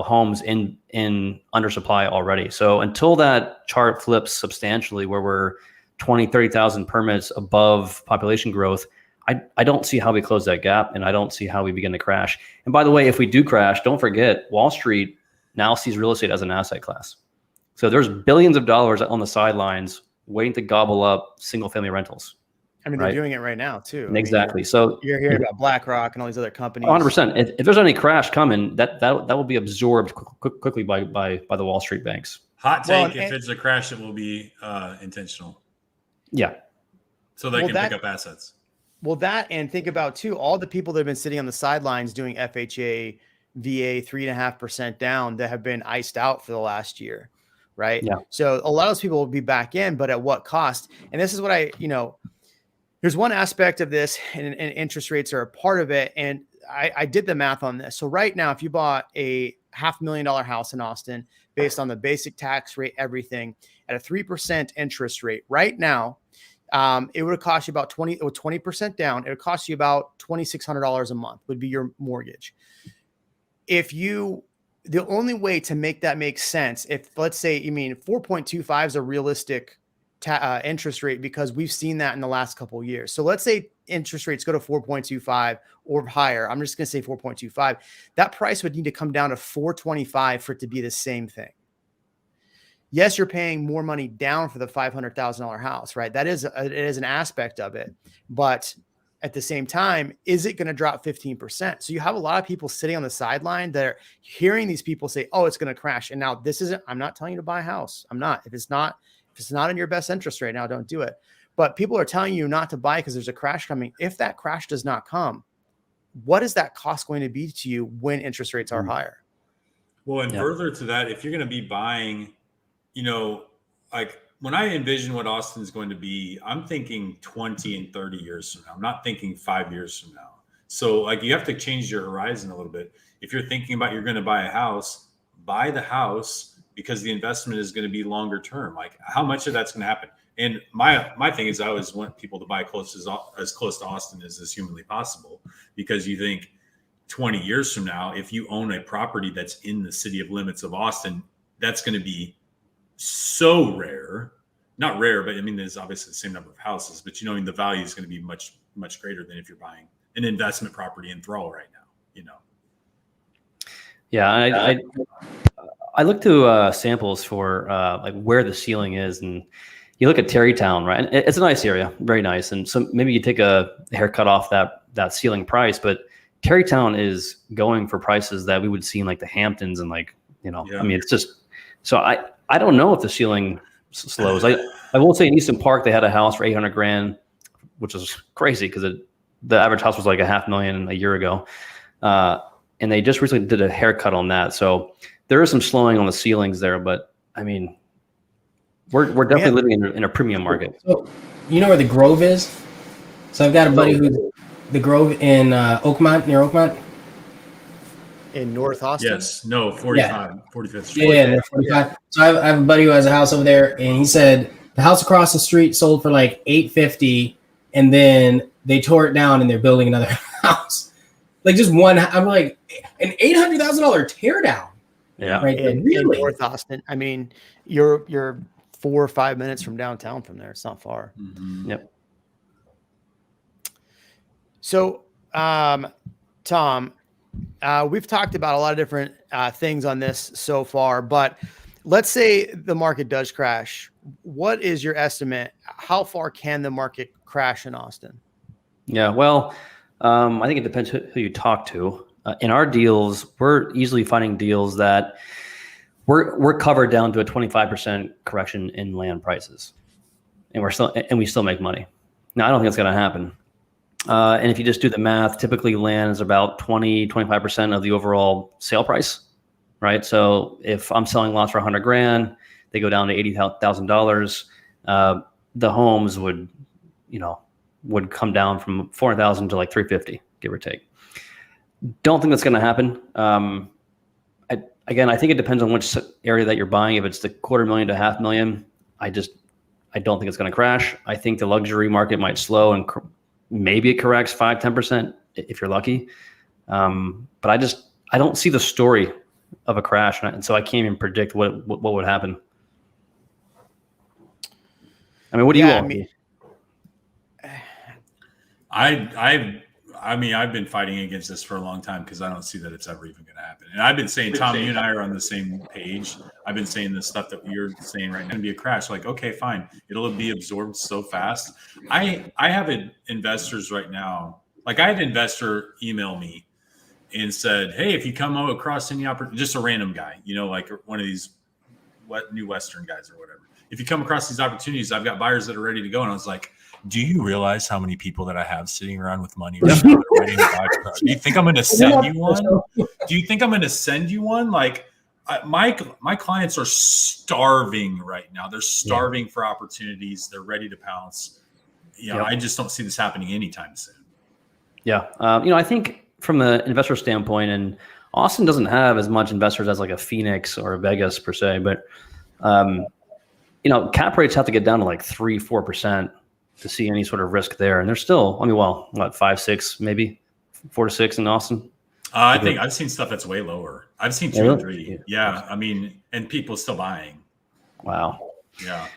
homes in under supply already. So until that chart flips substantially, where we're 20, 30,000 permits above population growth, I don't see how we close that gap, and I don't see how we begin to crash. And by the way, if we do crash, don't forget, Wall Street now sees real estate as an asset class. So there's billions of dollars on the sidelines waiting to gobble up single family rentals. I mean, they're doing it right now too. Exactly. So you're hearing about BlackRock and all these other companies. 100%. If there's any crash coming, that will be absorbed quickly by the Wall Street banks. Hot take: if it's a crash, it will be intentional. Yeah. So they can pick up assets. Well, that, and think about too, all the people that have been sitting on the sidelines doing FHA, VA 3.5% down that have been iced out for the last year, right? Yeah. So a lot of those people will be back in, but at what cost? And this is what there's one aspect of this, and interest rates are a part of it. And I did the math on this. So right now, if you bought a $500,000 house in Austin, based on the basic tax rate, everything at a 3% interest rate right now, it would cost you about 20% down. It would cost you about $2,600 a month would be your mortgage. The only way to make that make sense, if let's say, 4.25 is a realistic interest rate, because we've seen that in the last couple of years. So let's say interest rates go to 4.25 or higher. I'm just going to say 4.25. That price would need to come down to 4.25 for it to be the same thing. Yes, you're paying more money down for the $500,000 house, right? It is an aspect of it, but at the same time, is it going to drop 15%? So you have a lot of people sitting on the sideline that are hearing these people say, "Oh, it's going to crash." And now I'm not telling you to buy a house. I'm not. If it's not in your best interest right now, don't do it. But people are telling you not to buy because there's a crash coming. If that crash does not come, what is that cost going to be to you when interest rates are higher? Well, and further to that, if you're going to be buying, like when I envision what Austin is going to be, I'm thinking 20 and 30 years from now. I'm not thinking 5 years from now. So like you have to change your horizon a little bit. If you're thinking about you're going to buy a house, buy the house because the investment is going to be longer term. Like how much of that's going to happen? And my thing is I always want people to buy as close to Austin as is humanly possible, because you think 20 years from now, if you own a property that's in the city of limits of Austin, that's going to be so rare, not rare, but there's obviously the same number of houses, but the value is going to be much, much greater than if you're buying an investment property in Thrall right now, Yeah. I look to samples for like where the ceiling is, and you look at Terrytown, right? And it's a nice area, very nice. And so maybe you take a haircut off that ceiling price, but Terrytown is going for prices that we would see in like the Hamptons and it's just, so I don't know if the ceiling slows. I will say in Easton Park, they had a house for $800,000, which is crazy because the average house was like $500,000 a year ago. And they just recently did a haircut on that. So there is some slowing on the ceilings there, but we're definitely living in a premium market. So, you know where the Grove is? So I've got a buddy who's the Grove in Oakmont, near Oakmont. In North Austin? Yes. No, 45th Street. Yeah, 45. So I have a buddy who has a house over there, and he said the house across the street sold for like $850,000, and then they tore it down and they're building another house. Like just one. I'm like an $800,000 tear down. Yeah. Right. In Really? North Austin. You're 4 or 5 minutes from downtown from there. It's not far. Mm-hmm. Yep. So, Tom, we've talked about a lot of different things on this so far, but let's say the market does crash. What is your estimate? How far can the market crash in Austin? Yeah, well, I think it depends who you talk to. In our deals, we're easily finding deals that we're covered down to a 25% correction in land prices, and we still make money. Now, I don't think it's going to happen. And if you just do the math, typically land is about 25% of the overall sale price, right? So if I'm selling lots for $100,000, they go down to $80,000. The homes would come down from $400,000 to like $350,000, give or take. Don't think that's going to happen. again, I think it depends on which area that you're buying. If it's the $250,000 to $500,000, I don't think it's going to crash. I think the luxury market might slow and maybe it corrects 5-10% if you're lucky. But I don't see the story of a crash, and so I can't even predict what would happen. I mean, what do you all think? I mean, I've been fighting against this for a long time because I don't see that it's ever even going to happen. And I've been saying, Tom, you and I are on the same page. I've been saying the stuff that you're saying right now, going to be a crash. Like, okay, fine. It'll be absorbed so fast. I have investors right now. Like I had an investor email me and said, hey, if you come across any opportunity, just a random guy, like one of these new Western guys or whatever. If you come across these opportunities, I've got buyers that are ready to go. And I was like, do you realize how many people that I have sitting around with money right now that are ready to buy? Do you think I'm going to send you one? Do you think I'm going to send you one? Like my clients are starving right now. They're starving for opportunities. They're ready to pounce. I just don't see this happening anytime soon. Yeah. I think from an investor standpoint, and Austin doesn't have as much investors as like a Phoenix or a Vegas per se, but cap rates have to get down to like 3-4% to see any sort of risk there. And they're still, 5-6, maybe 4 to 6 in Austin. I think I've seen stuff that's way lower. I've seen 2 and 3. Yeah. I mean, and people still buying. Wow. Yeah.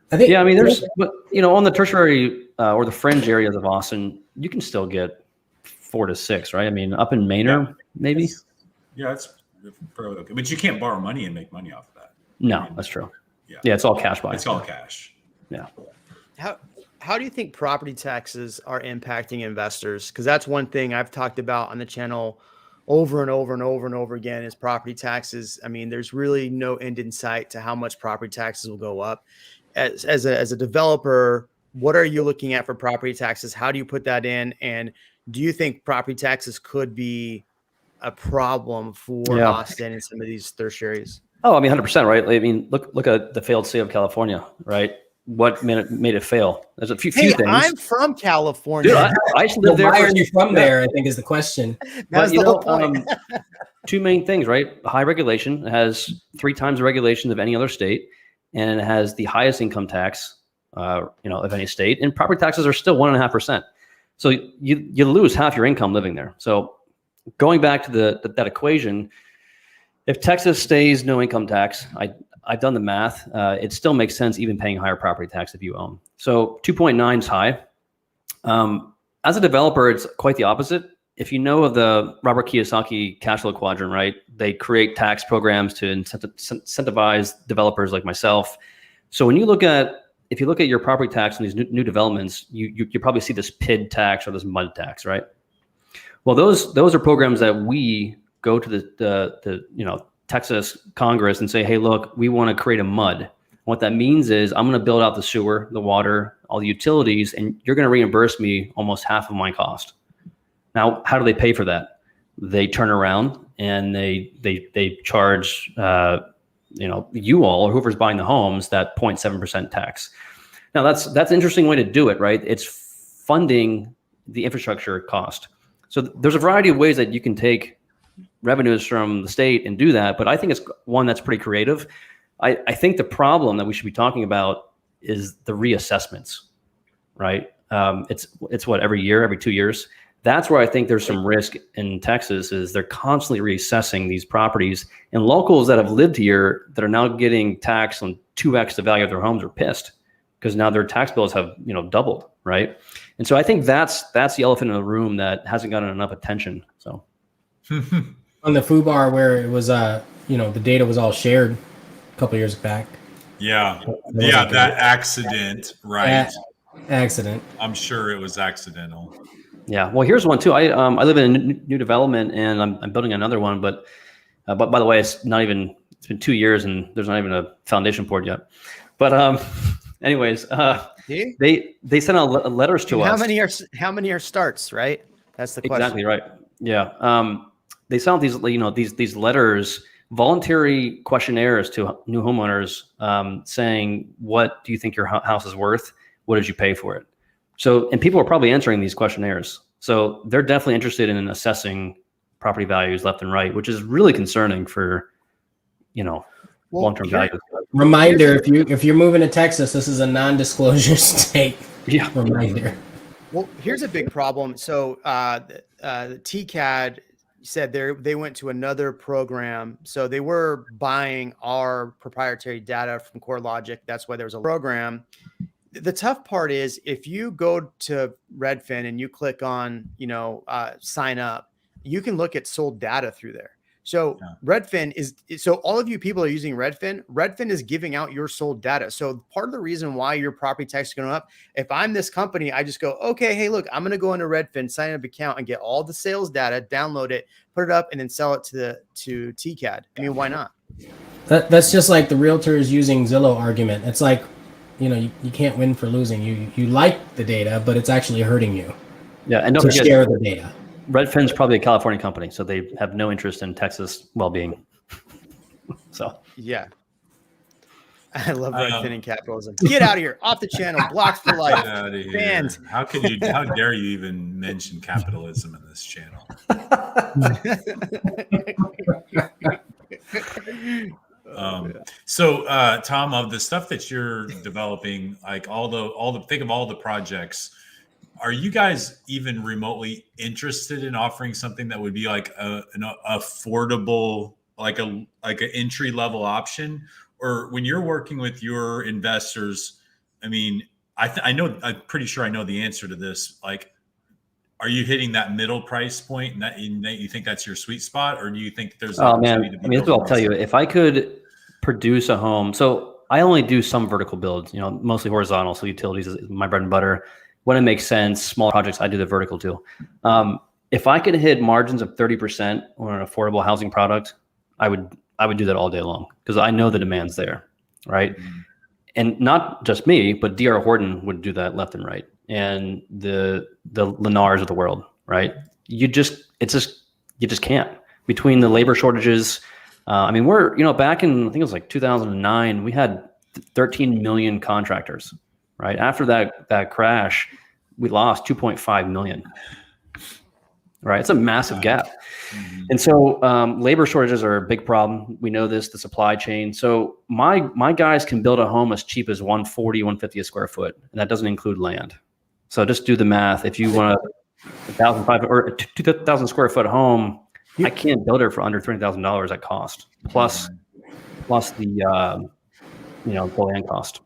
There's, but on the tertiary or the fringe areas of Austin, you can still get 4 to 6, right? I mean, up in Manor, maybe. That's probably okay. But you can't borrow money and make money off of that. No, that's true. Yeah, it's all cash buy. It's all cash. Yeah. How do you think property taxes are impacting investors? Because that's one thing I've talked about on the channel over and over and over and over again is property taxes. I mean, there's really no end in sight to how much property taxes will go up. As a developer, what are you looking at for property taxes? How do you put that in? And do you think property taxes could be a problem for Austin and some of these tertiaries? Oh, 100%, right? I mean, look at the failed state of California, right? What made it fail? There's a few things. I'm from California. Dude, I used to live there. Why are you from there? I think is the question. That's the whole point. 2 main things, right? High regulation. It has 3 times the regulations of any other state, and it has the highest income tax, of any state. And property taxes are still 1.5%. So you lose half your income living there. So going back to that equation, if Texas stays no income tax, I've done the math. It still makes sense even paying higher property tax if you own. So 2.9 is high. As a developer, it's quite the opposite. If you know of the Robert Kiyosaki cash flow quadrant, right? They create tax programs to incentivize developers like myself. So when you look at your property tax on these new developments, you probably see this PID tax or this MUD tax, right? Well, those are programs that we go to the Texas Congress and say, hey, look, we want to create a MUD. What that means is I'm going to build out the sewer, the water, all the utilities, and you're going to reimburse me almost half of my cost. Now, how do they pay for that? They turn around and they charge you all or whoever's buying the homes that 0.7% tax. Now that's an interesting way to do it, right? It's funding the infrastructure cost. So there's a variety of ways that you can take revenues from the state and do that, but I think it's one that's pretty creative. I think the problem that we should be talking about is the reassessments, right? It's what, every year, every 2 years. That's where I think there's some risk in Texas is they're constantly reassessing these properties, and locals that have lived here that are now getting taxed on 2x the value of their homes are pissed because now their tax bills have doubled, right? And so I think that's the elephant in the room that hasn't gotten enough attention. So on the FUBAR where it was the data was all shared a couple of years back. Yeah, that accident, right? Accident. I'm sure it was accidental. Yeah. Well, here's one too. I live in a new development and I'm building another one, but by the way, it's been 2 years and there's not even a foundation poured yet. But anyways, they sent out letters to us. How many are starts, right? That's the question. Exactly right. Yeah. They sent out these letters, voluntary questionnaires to new homeowners, saying, what do you think your house is worth? What did you pay for it? So, and people are probably answering these questionnaires. So they're definitely interested in assessing property values left and right, which is really concerning for long-term value. Reminder: if you're moving to Texas, this is a non-disclosure state. Yeah. Reminder. Well, here's a big problem. So the TCAD said they went to another program. So they were buying our proprietary data from CoreLogic. That's why there was a program. The tough part is if you go to Redfin and you click on, sign up, you can look at sold data through there. So Redfin so all of you people are using Redfin. Redfin is giving out your sold data. So part of the reason why your property tax is going up, if I'm this company, I just go, okay, hey, look, I'm going to go into Redfin, sign up account and get all the sales data, download it, put it up, and then sell it to TCAD. I mean, why not? That's just like the realtors using Zillow argument. It's like, you can't win for losing. You like the data, but it's actually hurting you. Yeah, and don't forget, share the data. Redfin's probably a California company, so they have no interest in Texas well-being. So yeah, I love Redfin and capitalism. Get out of here, off the channel, blocks for life. Get out of here. Banned. How dare you even mention capitalism in this channel? So Tom, of the stuff that you're developing, like think of all the projects, are you guys even remotely interested in offering something that would be like an affordable, like an entry level option? Or when you're working with your investors, I mean, I'm pretty sure I know the answer to this. Like, are you hitting that middle price point and that you think that's your sweet spot? Or do you think there's this is what I'll tell you. If I could produce a home, so I only do some vertical builds, mostly horizontal. So utilities is my bread and butter. When it makes sense, small projects, I do the vertical too. If I could hit margins of 30% on an affordable housing product, I would do that all day long because I know the demand's there, right? Mm-hmm. And not just me, but D.R. Horton would do that left and right, and the Lennars of the world, right? You just can't. Between the labor shortages, we're back in, I think it was like 2009, we had 13 million contractors. Right after that crash, we lost 2.5 million. Right, it's a massive gap, and so labor shortages are a big problem. We know this, the supply chain. So my guys can build a home as cheap as $140, $150 a square foot, and that doesn't include land. So just do the math. If you want a 1,500 or 2,000 square foot home, I can't build it for under $300,000 at cost, plus the the land cost.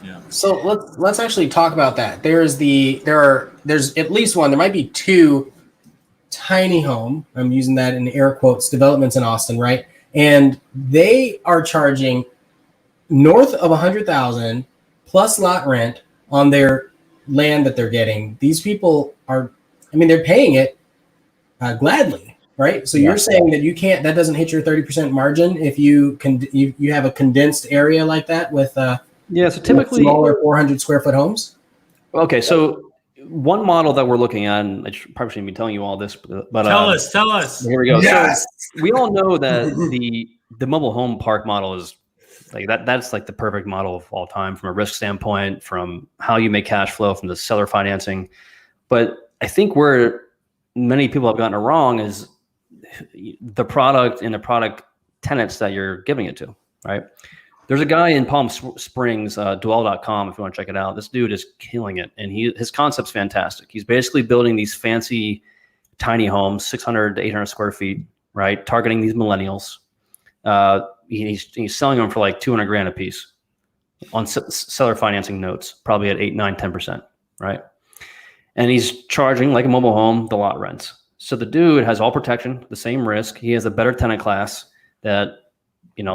Yeah. So let's actually talk about that. There's at least one. There might be two tiny home. I'm using that in air quotes. Developments in Austin, right? And they are charging north of $100,000 plus lot rent on their land that they're getting. These people they're paying it gladly, right? So you're saying that that doesn't hit your 30% margin if you have a condensed area like that with so typically smaller 400 square foot homes. Okay, so one model that we're looking at, and I probably shouldn't be telling you all this, but tell us. Here we go. Yes! So we all know that the mobile home park model is like that. That's like the perfect model of all time from a risk standpoint, from how you make cash flow, from the seller financing. But I think where many people have gotten it wrong is the product and the product tenants that you're giving it to, right? There's a guy in Palm Springs, dwell.com, if you want to check it out. This dude is killing it, and his concept's fantastic. He's basically building these fancy tiny homes, 600 to 800 square feet, right? Targeting these millennials. He's selling them for like $200,000 a piece on seller financing notes, probably at 8, 9, 10%, right? And he's charging, like a mobile home, the lot rents. So the dude has all protection, the same risk. He has a better tenant class that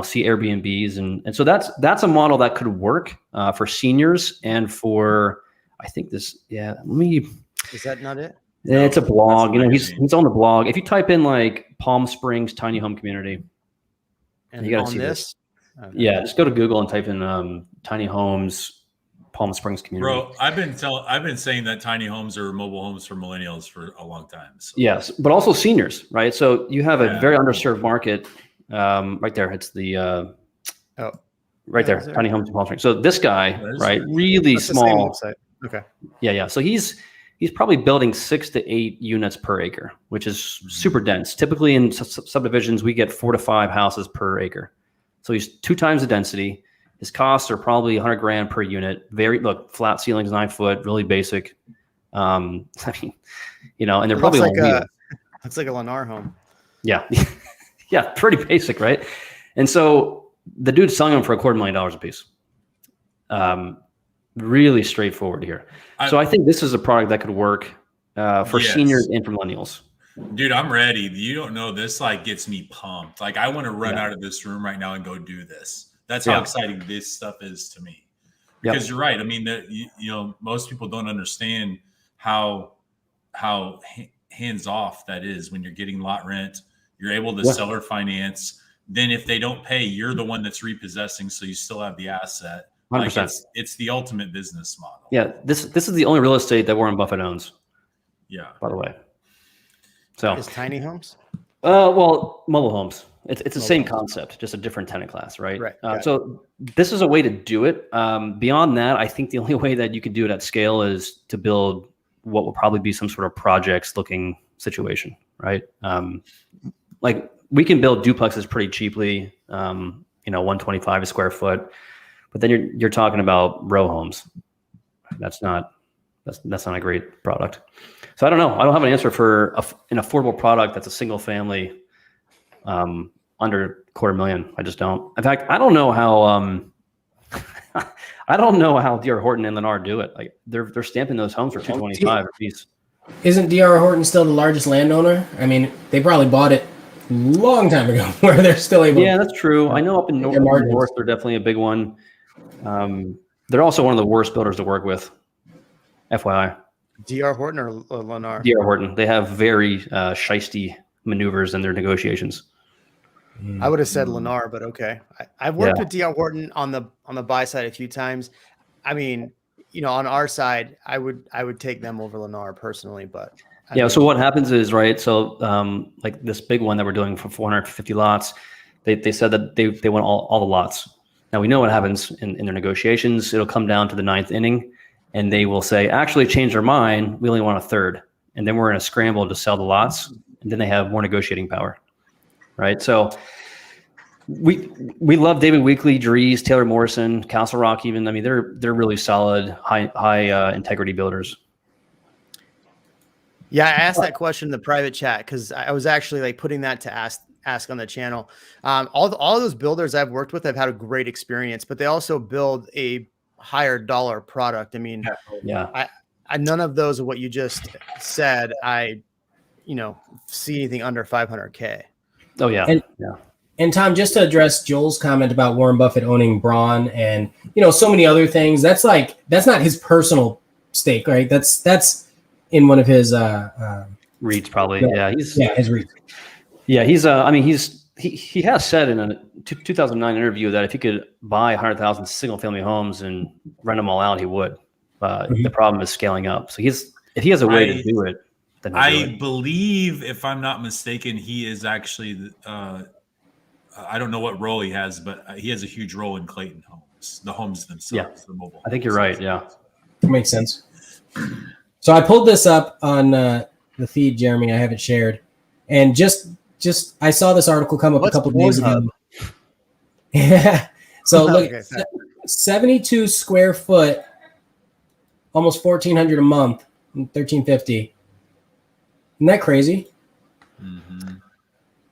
see Airbnbs, and so that's a model that could work for seniors and for, I think this. Yeah, Is that not it? It's a blog. He's on the blog. If you type in like Palm Springs tiny home community, and you got to see this. Okay. Yeah, just go to Google and type in tiny homes Palm Springs community. Bro, I've been saying that tiny homes are mobile homes for millennials for a long time. So. Yes, but also seniors, right? So you have a very underserved market. Right there, it's the right there, tiny homes in Palm Springs. So this guy, right, really small. Okay. Yeah. So he's probably building 6 to 8 units per acre, which is super dense. Typically in subdivisions, we get 4 to 5 houses per acre. So he's 2 times the density. His costs are probably $100,000 per unit. Flat ceilings, 9 foot, really basic. I mean, and they're probably looks like a Lennar home. Yeah. Yeah. Pretty basic. Right. And so the dude's selling them for $250,000 a piece. Really straightforward here. So I think this is a product that could work for seniors and for millennials. Dude, I'm ready. You don't know, this like gets me pumped. Like I want to run out of this room right now and go do this. That's how exciting this stuff is to me. Because you're right. I mean, most people don't understand how hands off that is when you're getting lot rent. You're able to seller finance. Then if they don't pay, you're the one that's repossessing, so you still have the asset. 100%. Like it's the ultimate business model. Yeah, this is the only real estate that Warren Buffett owns. Yeah. By the way. So is tiny homes? Well, mobile homes. It's the same concept, just a different tenant class, right? Right. So this is a way to do it. Beyond that, I think the only way that you can do it at scale is to build what will probably be some sort of projects looking situation, right? Like we can build duplexes pretty cheaply, $125 a square foot, but then you're talking about row homes. That's not a great product. So I don't know. I don't have an answer for an affordable product that's a single family under $250,000. I just don't. In fact, I don't know how D.R. Horton and Lennar do it. Like they're stamping those homes for $225 a piece. Isn't D.R. Horton still the largest landowner? I mean, they probably bought it a long time ago where they're still able. Yeah, that's true. I know up in north they're definitely a big one. They're also one of the worst builders to work with. FYI. D.R. Horton or Lennar? D.R. Horton. They have very shisty maneuvers in their negotiations. I would have said Lennar, but okay. I've worked with D.R. Horton on the buy side a few times. I mean, on our side, I would take them over Lennar personally, but so what happens is, right? So like this big one that we're doing for 450 lots, they said that they want all the lots. Now we know what happens in their negotiations. It'll come down to the 9th inning. And they will say, actually change their mind. We only want a third. And then we're in a scramble to sell the lots. And then they have more negotiating power. Right. So we love David Weekley, Dries, Taylor Morrison, Castle Rock even. I mean, they're really solid, high integrity builders. Yeah, I asked that question in the private chat because I was actually like putting that to ask on the channel. All those builders I've worked with, I've had a great experience, but they also build a higher dollar product. I mean, I none of those of what you just said, I see anything under 500K. Oh yeah. And Tom, just to address Joel's comment about Warren Buffett owning Braun and so many other things, that's not his personal stake, right? That's in one of his REITs probably. His REIT. Yeah, he has said in a 2009 interview that if he could buy 100,000 single family homes and rent them all out, he would. The problem is scaling up. So if he has a way to do it, then I believe, if I'm not mistaken, he is actually I don't know what role he has, but he has a huge role in Clayton Homes, the homes themselves, the mobile. I think you're right. Yeah, that makes sense. So I pulled this up on the feed, Jeremy. I haven't shared, and just I saw this article come up a couple of days ago. Yeah. So look, 72 square foot, almost $1,400 a month, $1,350. Isn't that crazy? Mm-hmm.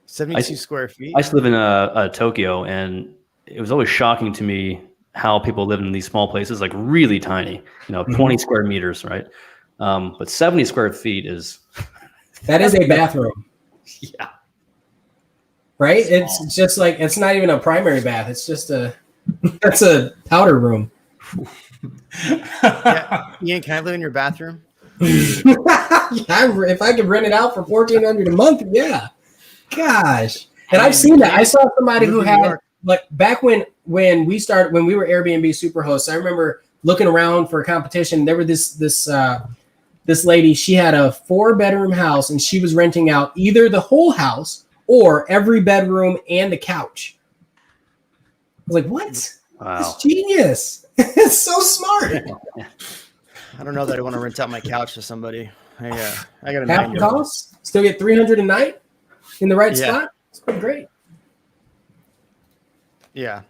72 square feet. I used to live in Tokyo, and it was always shocking to me how people live in these small places, like really tiny, 20 square meters, right? But 70 square feet is that is a bathroom. Yeah. Right? It's just like, it's not even a primary bath. It's just that's a powder room. Ian, can I live in your bathroom? If I could rent it out for $1,400 a month, yeah. Gosh. And I've seen that. I saw somebody who had, like, back when we were Airbnb Superhosts, I remember looking around for a competition. There were this lady, she had a 4-bedroom house and she was renting out either the whole house or every bedroom and the couch. I was like, what? Wow. It's genius. It's so smart. I don't know that I want to rent out my couch to somebody. I got a half the cost, still get $300 a night in the right spot. It's pretty great. Yeah.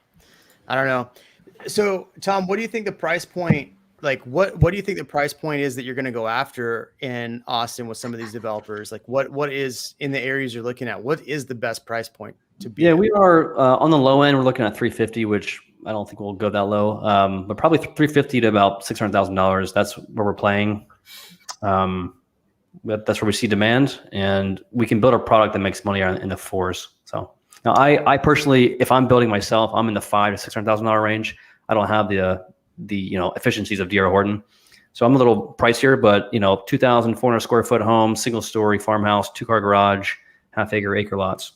I don't know. So Tom, what do you think the price point, like what do you think the price point is that you're going to go after in Austin with some of these developers? Like what is in the areas you're looking at? What is the best price point to be? Yeah, we are on the low end. We're looking at 350, which I don't think we'll go that low, but probably 350 to about $600,000. That's where we're playing. That's where we see demand, and we can build a product that makes money in the fours. So now, I personally, if I'm building myself, I'm in the $500,000 to $600,000 range. I don't have the efficiencies of D.R. Horton, so I'm a little pricier. But 2,400 square foot home, single story farmhouse, 2-car garage, acre lots.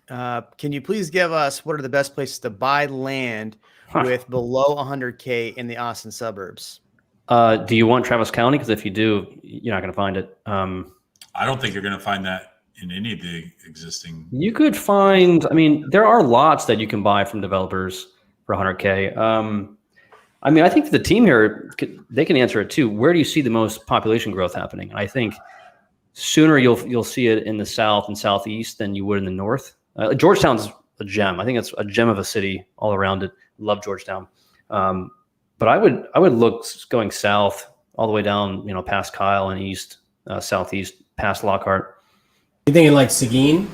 Can you please give us what are the best places to buy land with below 100K in the Austin suburbs? Do you want Travis County? Because if you do, you're not going to find it. I don't think you're going to find that in any of the existing. You could find, there are lots that you can buy from developers for 100K. I think the team here, they can answer it too. Where do you see the most population growth happening? I think sooner you'll see it in the south and southeast than you would in the north. Georgetown's a gem. I think it's a gem of a city all around it. Love Georgetown. But I would look going south all the way down, past Kyle and east, southeast, past Lockhart. You thinking like Seguin?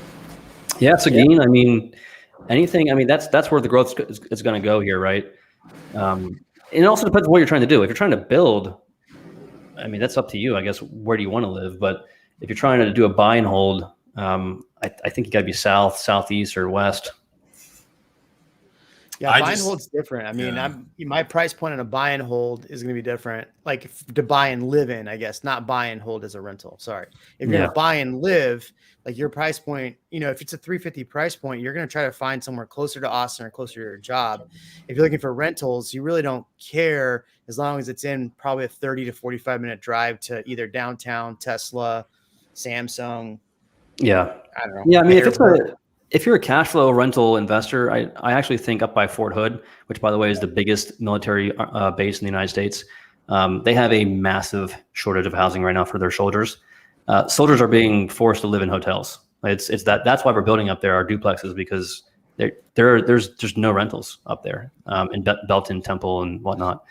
Yeah, Seguin. Anything. That's where the growth is going to go here, right? And it also depends on what you're trying to do. If you're trying to build, that's up to you, I guess. Where do you want to live? But if you're trying to do a buy and hold, I think you got to be south, southeast, or west. Yeah, buy and hold's different. My price point on a buy and hold is going to be different. Like to buy and live in, I guess, not buy and hold as a rental. Sorry. If you're going to buy and live, like your price point, if it's a 350 price point, you're going to try to find somewhere closer to Austin or closer to your job. If you're looking for rentals, you really don't care as long as it's in probably a 30 to 45 minute drive to either downtown, Tesla, Samsung. Yeah. I don't know. Yeah. If you're a cash flow rental investor, I actually think up by Fort Hood, which by the way is the biggest military base in the United States, they have a massive shortage of housing right now for their soldiers. Soldiers are being forced to live in hotels. That's why we're building up there our duplexes, because there's no rentals up there in Belton, Temple, and whatnot.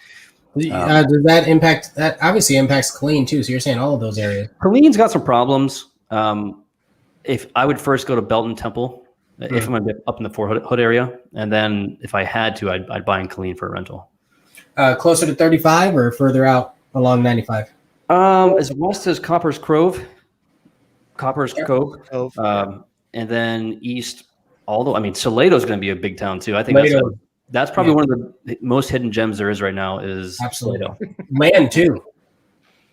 Does that impact? That obviously impacts Killeen too. So you're saying all of those areas. Killeen's got some problems. If I would first go to Belton, Temple, if I'm going to be up in the Fort Hood area, and then if I had to, I'd buy in Killeen for a rental. Closer to 35 or further out along 95? As west as Copper's Cove, and then east. Salado is going to be a big town too. I think that's probably one of the most hidden gems there is right now. Is absolutely Salado. Land too.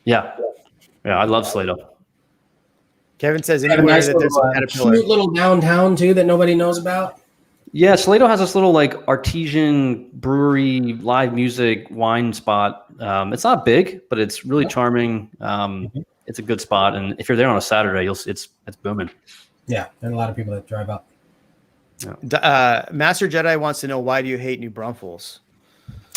Yeah, I love Salado. Kevin says anywhere that there's a Caterpillar. Cute little downtown too that nobody knows about. Yeah, Salado has this little like artesian brewery, live music, wine spot. It's not big, but it's really charming. It's a good spot, and if you're there on a Saturday, it's booming. Yeah, and a lot of people that drive up. Yeah. Master Jedi wants to know, why do you hate New Braunfels?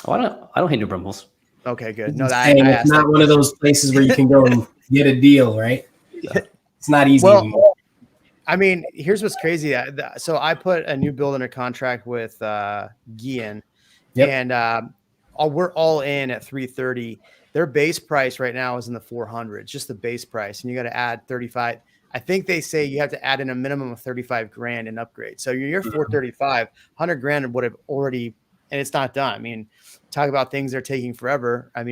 Oh, I don't hate New Braunfels. Okay, good. No, it's not one of those places where you can go and get a deal, right? It's not easy. Well, here's what's crazy. So I put a new build under contract with Gian, and we're all in at 330. Their base price right now is in the 400s, just the base price, and you got to add 35. I think they say you have to add in a minimum of 35 grand in upgrade. So you're 435, 100 grand would have already, and it's not done. Talk about things that are taking forever. I'm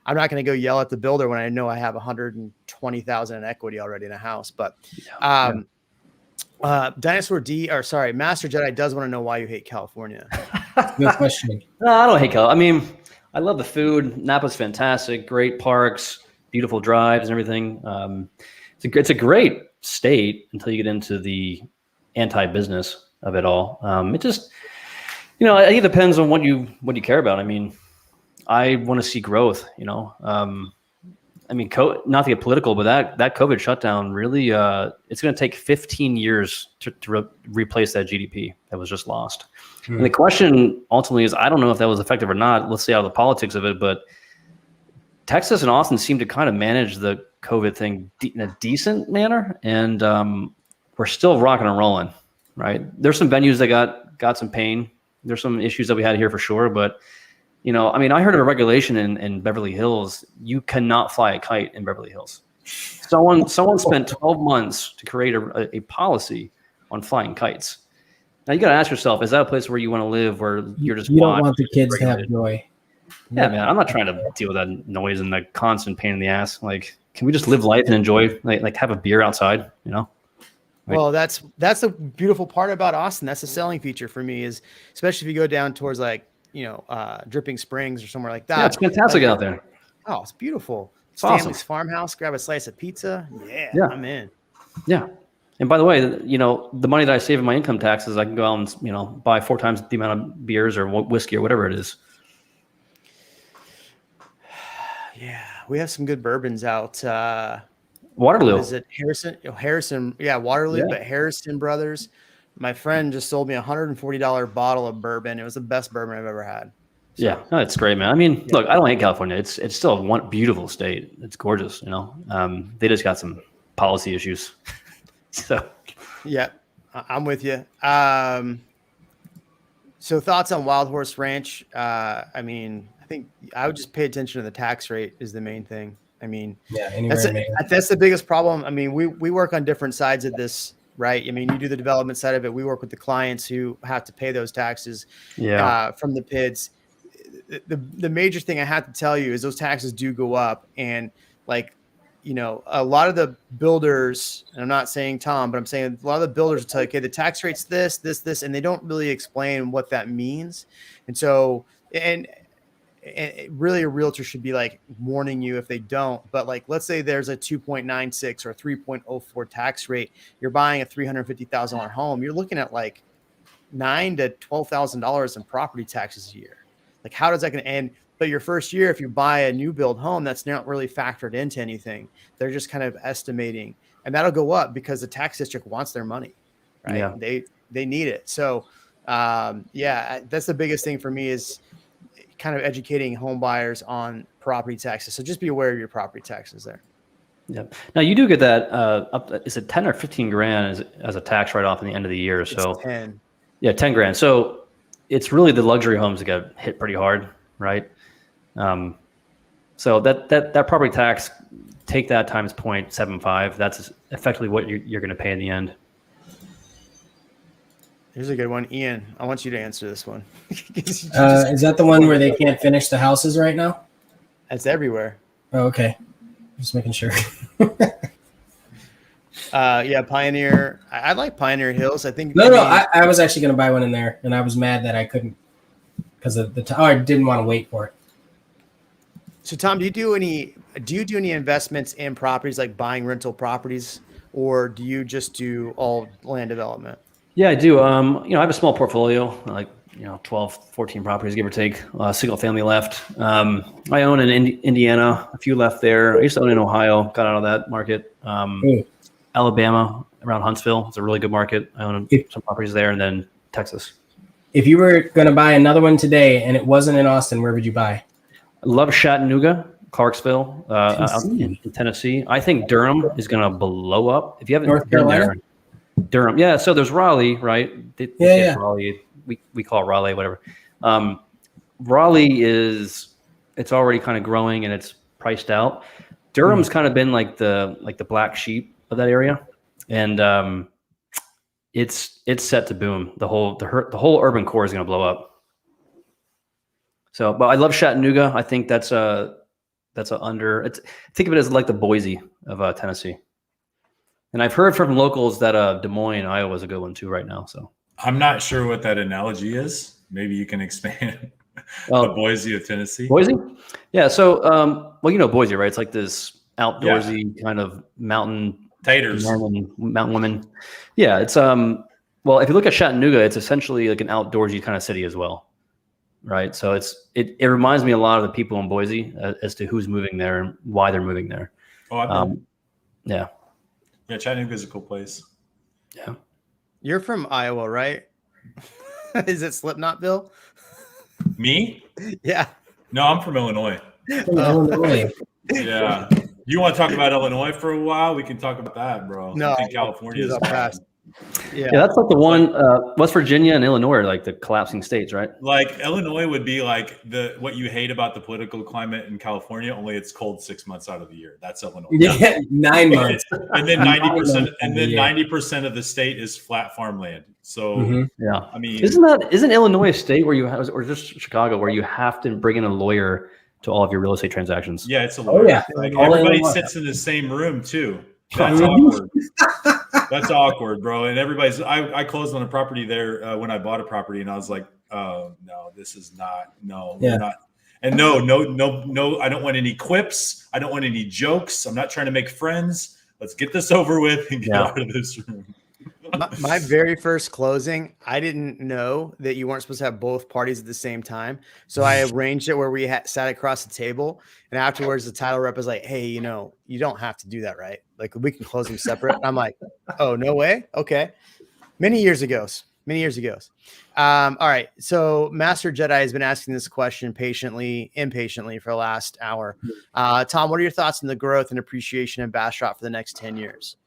not going to go yell at the builder when I know I have 120,000 in equity already in a house. But Master Jedi does want to know why you hate California. Good question. No, I don't hate California. I love the food. Napa's fantastic. Great parks, beautiful drives, and everything. It's a great state until you get into the anti-business of it all. It just. I think it depends on what you care about. I want to see growth. Not to get political, but that COVID shutdown really, it's going to take 15 years to replace that GDP that was just lost. And the question ultimately is, I don't know if that was effective or not. Let's see how the politics of it. But Texas and Austin seem to kind of manage the COVID thing in a decent manner, and we're still rocking and rolling. right? There's some venues that got some pain. There's some issues that we had here for sure, but I mean, I heard of a regulation in Beverly Hills. You cannot fly a kite in Beverly Hills. Someone spent 12 months to create a policy on flying kites. Now you got to ask yourself, is that a place where you want to live, where you're just you don't want the kids to have joy? Yeah, man, I'm not trying to deal with that noise and the constant pain in the ass. Like, can we just live life and enjoy, like have a beer outside? Well, that's the beautiful part about Austin. That's the selling feature for me, is especially if you go down towards like Dripping Springs or somewhere like that. Yeah, it's fantastic out there. Oh, it's beautiful. It's awesome. Stanley's Farmhouse, grab a slice of pizza. Yeah, I'm in. Yeah. And by the way, the money that I save in my income taxes, I can go out and, buy 4 times the amount of beers or whiskey or whatever it is. Yeah. We have some good bourbons out. Waterloo. Is it Harrison? Harrison. Yeah. Waterloo, but Harrison Brothers. My friend just sold me $140 bottle of bourbon. It was the best bourbon I've ever had. So, yeah, no, it's great, man. I mean, look, I don't hate California. It's still one beautiful state. It's gorgeous, They just got some policy issues. So, yeah, I'm with you. So thoughts on Wild Horse Ranch? I mean, I think I would just pay attention to the tax rate is the main thing. I mean, that's the biggest problem. I mean, we work on different sides of this, right? I mean, you do the development side of it. We work with the clients who have to pay those taxes from the PIDs. The major thing I have to tell you is those taxes do go up. And like, a lot of the builders, and I'm not saying Tom, but I'm saying a lot of the builders will tell you, okay, the tax rate's this, and they don't really explain what that means. And so, and really a realtor should be like warning you if they don't. But like, let's say there's a 2.96 or 3.04 tax rate. You're buying a $350,000 home. You're looking at like $9,000 to $12,000 in property taxes a year. Like, how does that going to end? But your first year, if you buy a new build home, that's not really factored into anything. They're just kind of estimating, and that'll go up because the tax district wants their money, right? Yeah. They need it. So, that's the biggest thing for me is kind of educating home buyers on property taxes. So just be aware of your property taxes there. Yeah. Now you do get that is it 10 or 15 grand as a tax write-off in the end of the year? So it's 10. Yeah, 10 grand. So it's really the luxury homes that got hit pretty hard, right? So that property tax, take that times 0.75. That's effectively what you're going to pay in the end. Here's a good one. Ian, I want you to answer this one. Is that the one where they can't finish the houses right now? That's everywhere. Oh, okay. Just making sure. Pioneer. I like Pioneer Hills. I think. I was actually going to buy one in there, and I was mad that I couldn't because of I didn't want to wait for it. So, Tom, do you do any investments in properties, like buying rental properties, or do you just do all land development? Yeah, I do. I have a small portfolio, like 12, 14 properties, give or take. Single family left. I own in Indiana, a few left there. I used to own in Ohio, got out of that market. Alabama, around Huntsville, it's a really good market. I own some properties there, and then Texas. If you were going to buy another one today and it wasn't in Austin, where would you buy? I love Chattanooga, Clarksville, out in Tennessee. I think Durham is going to blow up. If you haven't been there, Durham. Yeah, so there's Raleigh, right? Raleigh. We call it Raleigh, whatever. Raleigh it's already kind of growing and it's priced out. Durham's kind of been like the black sheep of that area, and it's set to boom. The whole urban core is going to blow up. So, but I love Chattanooga. I think that's think of it as like the Boise of Tennessee. And I've heard from locals that Des Moines, Iowa is a good one too right now. So I'm not sure what that analogy is. Maybe you can expand. The Boise of Tennessee. Boise? Yeah. So, Boise, right? It's like this outdoorsy kind of mountain taters, mountain women. Yeah. It's well, if you look at Chattanooga, it's essentially like an outdoorsy kind of city as well, right? So it reminds me a lot of the people in Boise as to who's moving there and why they're moving there. Yeah. Yeah, Chattanooga is a cool place. Yeah. You're from Iowa, right? Is it Slipknotville? Me? Yeah. No, I'm from Illinois. Illinois. Yeah. You want to talk about Illinois for a while? We can talk about that, bro. No, I think California is bad. Yeah. That's like the one. West Virginia and Illinois are like the collapsing states, right? Like Illinois would be like what you hate about the political climate in California, only it's cold 6 months out of the year. That's Illinois. Yeah, 9 months. And then 90% of the state is flat farmland. So Yeah, I mean, isn't Illinois a state where you have, or just Chicago, where you have to bring in a lawyer to all of your real estate transactions? Yeah, it's a lawyer. yeah. Like All everybody in sits in the same room too. That's awkward. That's awkward, bro. And everybody's. I closed on a property there when I bought a property, and I was like, "Oh no, this is not. No, we're not." And no. I don't want any quips. I don't want any jokes. I'm not trying to make friends. Let's get this over with and get out of this room. My very first closing, I didn't know that you weren't supposed to have both parties at the same time. So I arranged it where we sat across the table. And afterwards, the title rep was like, hey, you don't have to do that, right? Like, we can close them separate. I'm like, oh, no way? Okay. Many years ago. All right. So Master Jedi has been asking this question impatiently for the last hour. Tom, what are your thoughts on the growth and appreciation of Bastrop for the next 10 years?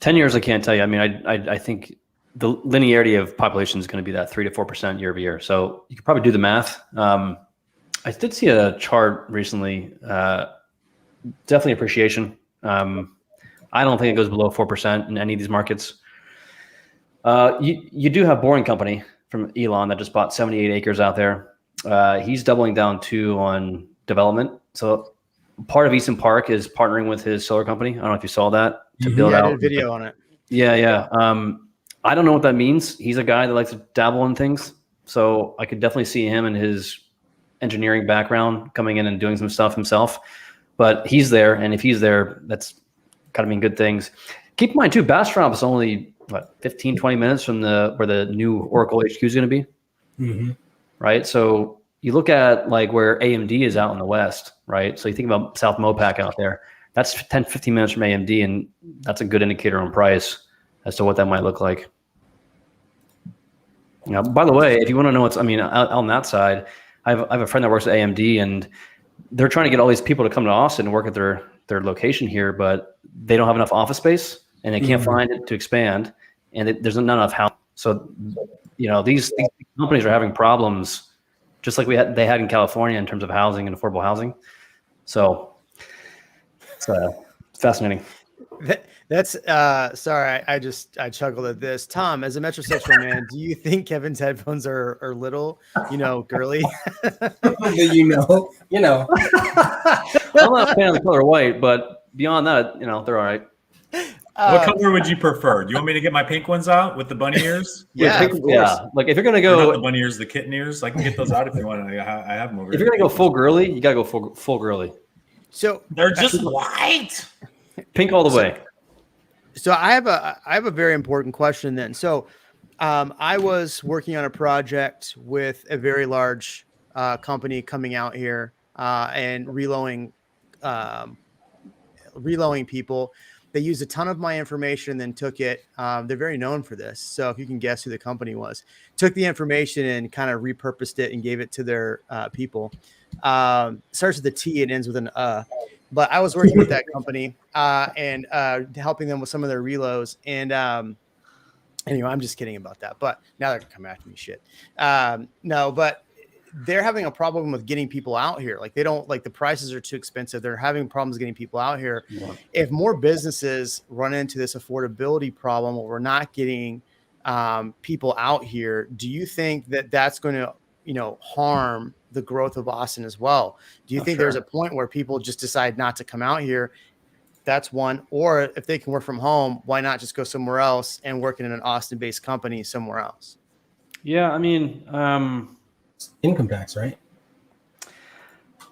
10 years, I can't tell you. I mean, I think the linearity of population is going to be that 3 to 4% year over year. So you could probably do the math. I did see a chart recently. Definitely appreciation. I don't think it goes below 4% in any of these markets. You do have Boring Company from Elon that just bought 78 acres out there. He's doubling down too on development. So part of Easton Park is partnering with his solar company. I don't know if you saw that, to build out. I did a video on it. Yeah. I don't know what that means. He's a guy that likes to dabble in things. So I could definitely see him and his engineering background coming in and doing some stuff himself. But he's there. And if he's there, that's got to mean good things. Keep in mind too, Bastrop is only 15, 20 minutes from where the new Oracle HQ is going to be. Right. So you look at like where AMD is out in the West, right? So you think about South Mopac out there. That's 10, 15 minutes from AMD, and that's a good indicator on price as to what that might look like. By the way, if you want to know out on that side, I have a friend that works at AMD, and they're trying to get all these people to come to Austin and work at their location here, but they don't have enough office space, and they can't find it to expand, and there's not enough housing. So, these companies are having problems, just like they had in California in terms of housing and affordable housing. So it's fascinating. That's sorry, I chuckled at this. Tom, as a metrosexual man, do you think Kevin's headphones are little, girly? you know. I'm not a fan of the color white, but beyond that, they're all right. What color would you prefer? Do you want me to get my pink ones out with the bunny ears? Yeah, of course. Yeah. Like if you're gonna go not the bunny ears, the kitten ears, I can get those out if you want. I have them over. If you're gonna go full girly, you gotta go full girly. So they're just white, pink all the way. So I have a very important question then. So I was working on a project with a very large company coming out here and reloading people. They used a ton of my information and then took it. They're very known for this. So if you can guess who the company was, took the information and kind of repurposed it and gave it to their people. Starts with a T and ends with an But I was working with that company and helping them with some of their reloads. And anyway, I'm just kidding about that. But now they're coming after me shit. No, but they're having a problem with getting people out here. Like the prices are too expensive. They're having problems getting people out here. Yeah. If more businesses run into this affordability problem where we're not getting people out here, do you think that that's going to, harm the growth of Austin as well? Do you think there's a point where people just decide not to come out here? That's one. Or if they can work from home, why not just go somewhere else and work in an Austin-based company somewhere else? Yeah, I mean, income tax, right?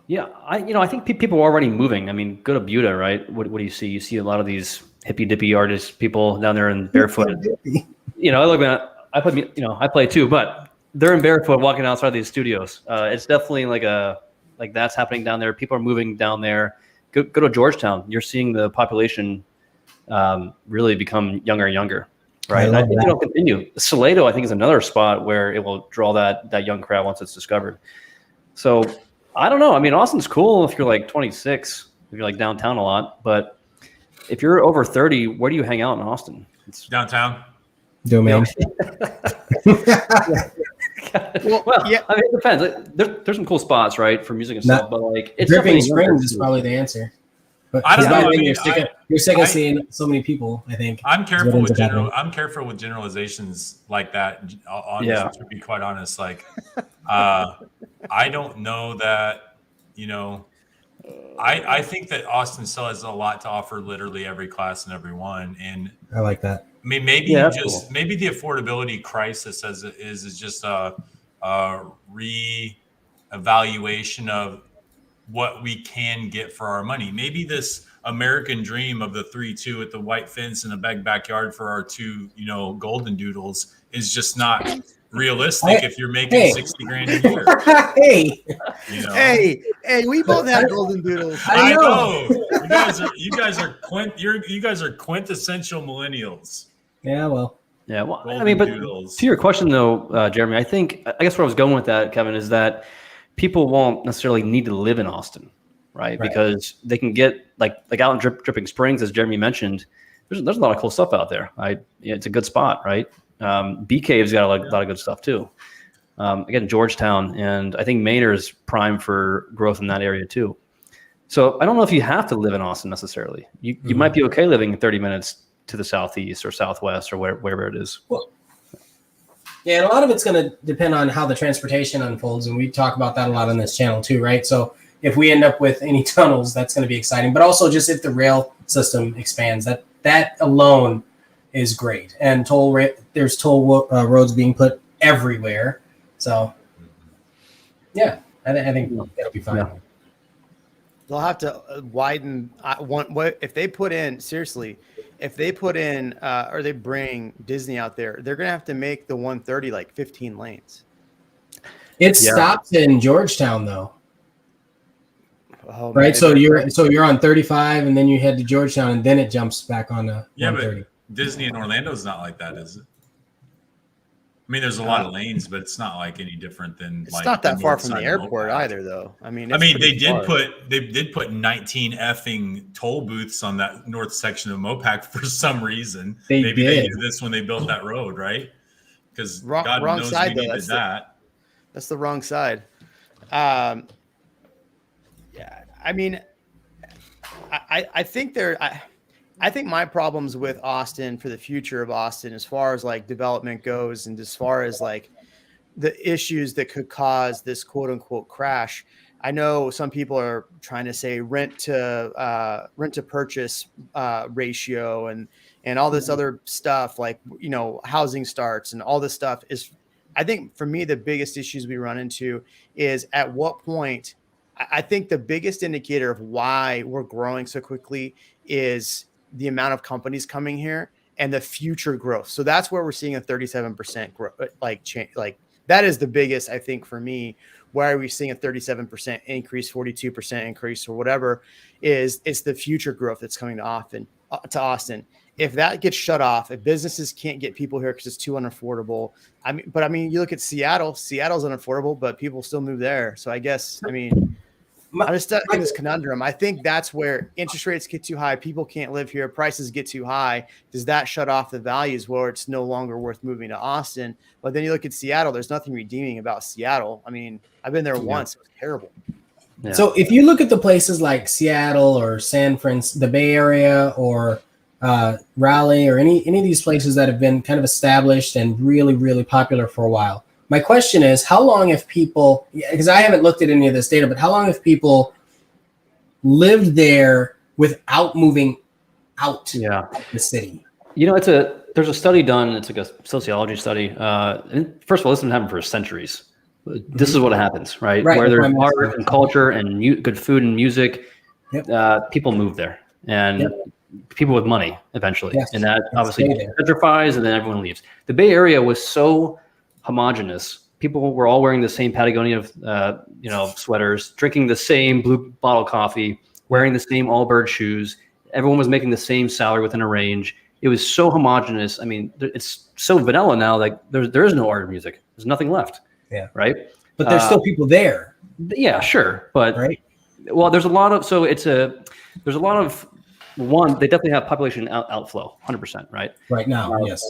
Yeah, I think people are already moving. I mean, go to Buda, right? What do you see? You see a lot of these hippy dippy artists, people down there in barefoot. I look at, I play too, but they're in barefoot walking outside these studios. It's definitely like that's happening down there. People are moving down there. Go to Georgetown. You're seeing the population really become younger and younger. Right. And I think it'll continue. Salado, I think, is another spot where it will draw that young crowd once it's discovered. So I don't know. I mean, Austin's cool if you're like 26, if you're like downtown a lot. But if you're over 30, where do you hang out in Austin? Downtown. Domain. Well, yeah. I mean, it depends. Like, there's some cool spots, right, for music and stuff, but like it's Dripping Springs is probably the answer. But I don't know. You're sick of seeing so many people. I think I'm careful with generalizations like that. Honestly, to be quite honest, like I don't know that. I think that Austin still has a lot to offer. Literally every class and every one, and I like that. I mean, maybe maybe the affordability crisis as it is just a re-evaluation of what we can get for our money. Maybe this American dream of the 3-2 with the white fence and a big backyard for our two, golden doodles is just not realistic if you're making 60 grand a year. Hey, we both have golden doodles. I know. You guys are quintessential millennials. Yeah, well. Yeah, well, golden I mean, but doodles. To your question though, Jeremy, I guess where I was going with that, Kevin, is that people won't necessarily need to live in Austin, right? Because they can get like out in Dripping Springs, as Jeremy mentioned. There's a lot of cool stuff out there. It's a good spot, right? Bee Cave's got a lot of good stuff too. Again, Georgetown, and I think Maynard's prime for growth in that area too. So I don't know if you have to live in Austin necessarily. You might be okay living 30 minutes to the southeast or southwest or wherever it is. Well, yeah, and a lot of it's going to depend on how the transportation unfolds, and we talk about that a lot on this channel too, right? So if we end up with any tunnels, that's going to be exciting. But also just if the rail system expands, that alone is great. And there's toll roads being put everywhere. So yeah, I think it'll be fine. Yeah. They'll have to widen. If they put in or they bring Disney out there, they're going to have to make the 130 like 15 lanes. It stops in Georgetown though. Oh, right. So you're on 35 and then you head to Georgetown and then it jumps back on to 130. But Disney in Orlando's not like that, is it? I mean, there's a lot of lanes, but it's not like any different than. It's not that far from the airport either, though. I mean, they did put 19 effing toll booths on that north section of Mopac for some reason. Maybe they did this when they built that road, right? Because God knows we needed that. That's the wrong side. Yeah, I mean, I think I think my problems with Austin for the future of Austin, as far as like development goes, and as far as like the issues that could cause this quote unquote crash. I know some people are trying to say rent to purchase ratio and all this other stuff, like, housing starts and all this stuff is, I think for me, the biggest issues we run into is at what point. I think the biggest indicator of why we're growing so quickly is the amount of companies coming here and the future growth. So that's where we're seeing a 37% growth, like that is the biggest, I think, for me. Why are we seeing a 37% increase, 42% increase, or whatever? It's the future growth that's coming to Austin. If that gets shut off, if businesses can't get people here because it's too unaffordable. I mean, you look at Seattle. Seattle's unaffordable, but people still move there. So I guess, I'm just stuck in this conundrum. I think that's where interest rates get too high. People can't live here. Prices get too high. Does that shut off the values where it's no longer worth moving to Austin? But then you look at Seattle. There's nothing redeeming about Seattle. I mean, I've been there once. It was terrible. Yeah. So if you look at the places like Seattle or San Francisco, the Bay Area, or Raleigh, or any of these places that have been kind of established and really, really popular for a while, my question is, how long have people, because I haven't looked at any of this data, but how long have people lived there without moving out the city? There's a study done. It's like a sociology study. And first of all, this has been happening for centuries. This is what happens, right? Where there's art and culture and good food and music, people move there. And people with money eventually. Yes. And that obviously gentrifies and then everyone leaves. The Bay Area was so homogenous. People were all wearing the same Patagonia sweaters, drinking the same blue bottle coffee, wearing the same Allbirds shoes. Everyone was making the same salary within a range. It was so homogenous. I mean, it's so vanilla now. Like there is no art or music. There's nothing left. Yeah. Right. But there's still people there. Yeah, sure. But right. Well, there's a lot of one, they definitely have population outflow, 100%, right? Right now, yes.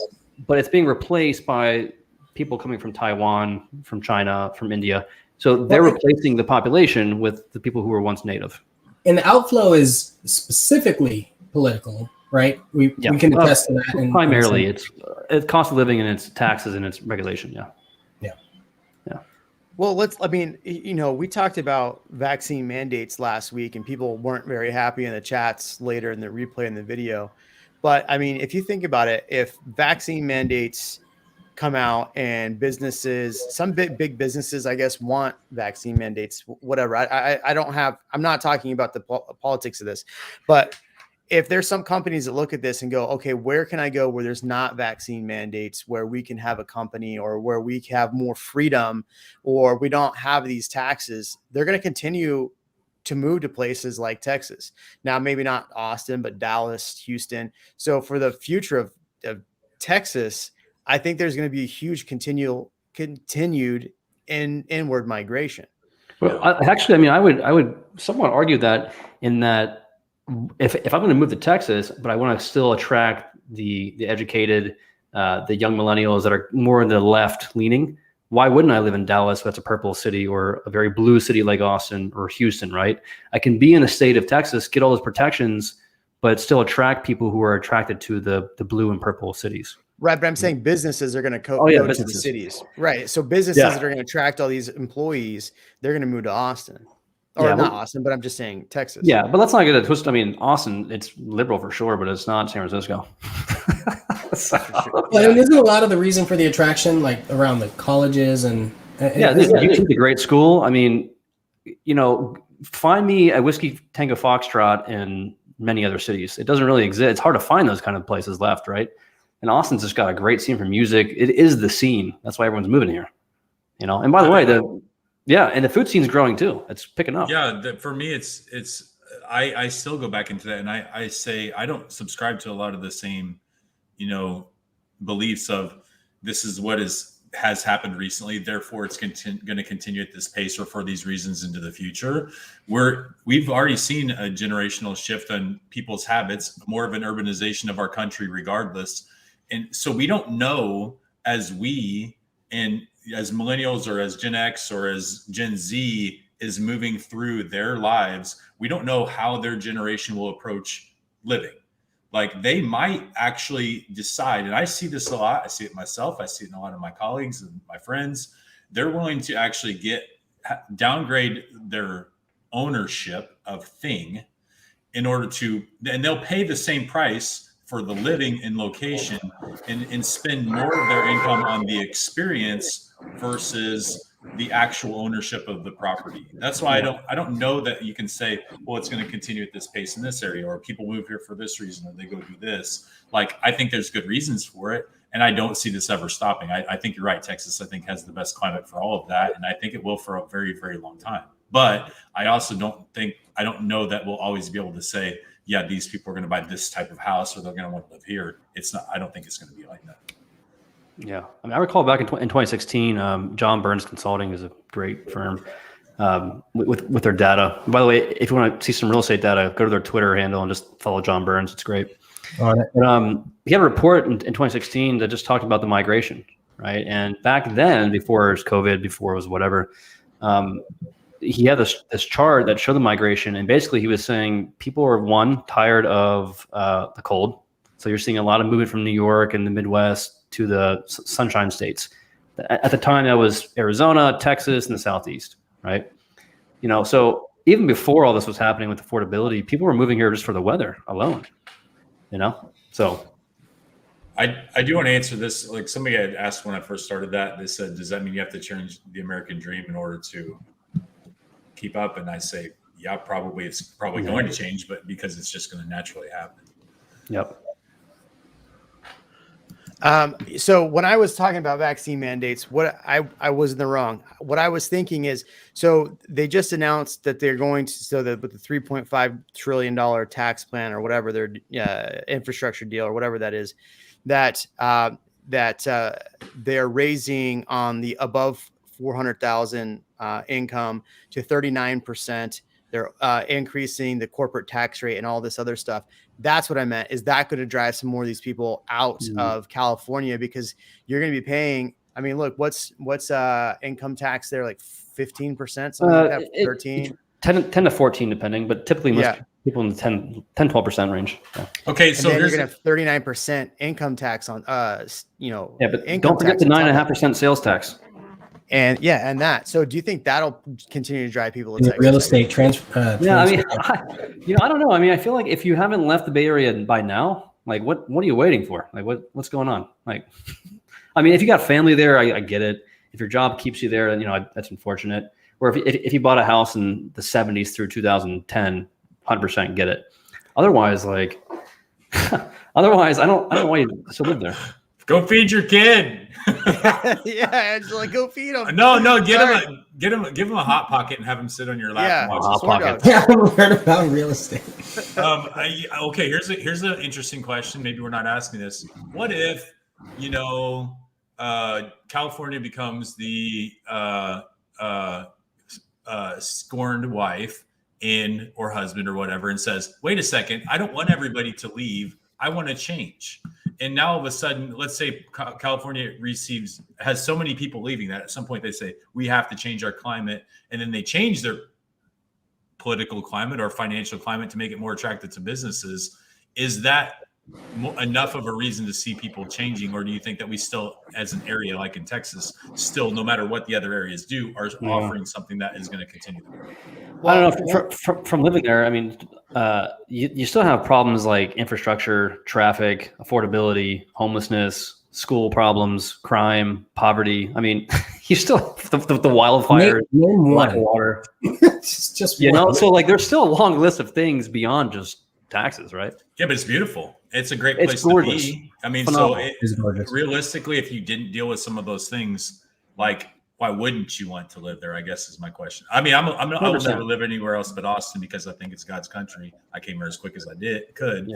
But it's being replaced by people coming from Taiwan, from China, from India. So they're replacing the population with the people who were once native. And the outflow is specifically political, right? We can attest to that. Primarily, it's cost of living and it's taxes and it's regulation. Yeah. Well, we talked about vaccine mandates last week and people weren't very happy in the chats later in the replay in the video. But I mean, if you think about it, if vaccine mandates come out and some big businesses, I guess, want vaccine mandates, whatever. I'm not talking about the politics of this, but if there's some companies that look at this and go, okay, where can I go where there's not vaccine mandates, where we can have a company or where we have more freedom or we don't have these taxes, they're going to continue to move to places like Texas. Now, maybe not Austin, but Dallas, Houston. So for the future of Texas, I think there's going to be a huge continued inward migration. Well, I would somewhat argue that in that if I'm going to move to Texas, but I want to still attract the educated, the young millennials that are more in the left leaning, why wouldn't I live in Dallas? That's a purple city, or a very blue city like Austin or Houston, right? I can be in the state of Texas, get all those protections, but still attract people who are attracted to the blue and purple cities. Right, but I'm saying businesses are going to go to the cities. Right. So businesses that are going to attract all these employees, they're going to move to Austin. Or not Austin, but I'm just saying Texas. Yeah, but let's not get a twist. I mean, Austin, it's liberal for sure, but it's not San Francisco. And isn't a lot of the reason for the attraction like around the colleges and UT's a great school. I mean, find me a Whiskey Tango Foxtrot in many other cities. It doesn't really exist. It's hard to find those kind of places left, right? And Austin's just got a great scene for music. It is the scene. That's why everyone's moving here. And by the way, and the food scene's growing too. It's picking up. Yeah, for me, I still go back into that, and I say I don't subscribe to a lot of the same, beliefs of this is what has happened recently, therefore it's going to continue at this pace or for these reasons into the future. We've already seen a generational shift on people's habits, more of an urbanization of our country, regardless, and so we don't know as millennials or as Gen X or as Gen Z is moving through their lives, we don't know how their generation will approach living. Like they might actually decide, and I see this a lot. I see it myself. I see it in a lot of my colleagues and my friends. They're willing to actually downgrade their ownership of thing in order and they'll pay the same price for the living and location and spend more of their income on the experience versus the actual ownership of the property. That's why I don't know that you can say, well, it's going to continue at this pace in this area, or people move here for this reason, or they go do this. Like, I think there's good reasons for it. And I don't see this ever stopping. I think you're right. Texas, I think, has the best climate for all of that. And I think it will for a very, very long time. But I also I don't know that we'll always be able to say, yeah, these people are going to buy this type of house or they're going to want to live here. I don't think it's going to be like that. Yeah. I mean, I recall back in 2016, John Burns Consulting is a great firm with their data. By the way, if you want to see some real estate data, go to their Twitter handle and just follow John Burns. It's great. All right. He had a report in 2016 that just talked about the migration, right? And back then, before it was COVID, before it was whatever, he had this chart that showed the migration. And basically he was saying people are, tired of the cold. So you're seeing a lot of movement from New York and the Midwest to the sunshine states. At the time, that was Arizona, Texas, and the Southeast, right? So even before all this was happening with affordability, people were moving here just for the weather alone, So I do want to answer this. Like somebody had asked when I first started that, they said, does that mean you have to change the American dream in order to keep up? And I say, yeah, probably. It's probably going to change, but because it's just going to naturally happen. Yep. So when I was talking about vaccine mandates, what I was in the wrong. What I was thinking is, so they just announced that they're going to, with the $3.5 trillion tax plan or whatever their infrastructure deal or whatever that is, that they're raising on the above 400,000 income to 39%. They're increasing the corporate tax rate and all this other stuff. That's what I meant. Is that going to drive some more of these people out of California? Because you're going to be paying. I mean, look, what's income tax there? Like 15%, something like that, 13? 10 to 14, depending, but typically most people in the 12% range. Yeah. Okay, so you're gonna have 39% income tax on but don't forget the 9.5% sales tax. And that. So do you think that'll continue to drive people to Texas? Real estate transfer? Yeah, I mean, I don't know. I mean, I feel like if you haven't left the Bay Area by now, like what are you waiting for? Like what's going on? Like, I mean, if you got family there, I get it. If your job keeps you there, then that's unfortunate. Or if you bought a house in the 70s through 2010, 100% get it. Otherwise, I don't know why you still live there. Go feed your kid. Yeah, it's like go feed him. No, give him a hot pocket and have him sit on your lap. Yeah, and watch hot pocket. Yeah, I heard about real estate. Okay, here's an interesting question. Maybe we're not asking this. What if California becomes the scorned wife or husband or whatever, and says, wait a second, I don't want everybody to leave. I want to change. And now all of a sudden, let's say California has so many people leaving that at some point they say, we have to change our climate. And then they change their political climate or financial climate to make it more attractive to businesses. Is that enough of a reason to see people changing? Or do you think that we still, as an area like in Texas, still, no matter what the other areas do, are offering something that is going to continue to grow? Well, I don't know. From living there, I mean, you still have problems like infrastructure, traffic, affordability, homelessness, school problems, crime, poverty. I mean, you still have the wildfires, lack of water. just so like there's still a long list of things beyond just taxes, right? Yeah, but it's beautiful. It's a great place to be. I mean, realistically, if you didn't deal with some of those things, like, why wouldn't you want to live there? I guess is my question. I mean, I will never live anywhere else but Austin because I think it's God's country. I came here as quick as I could,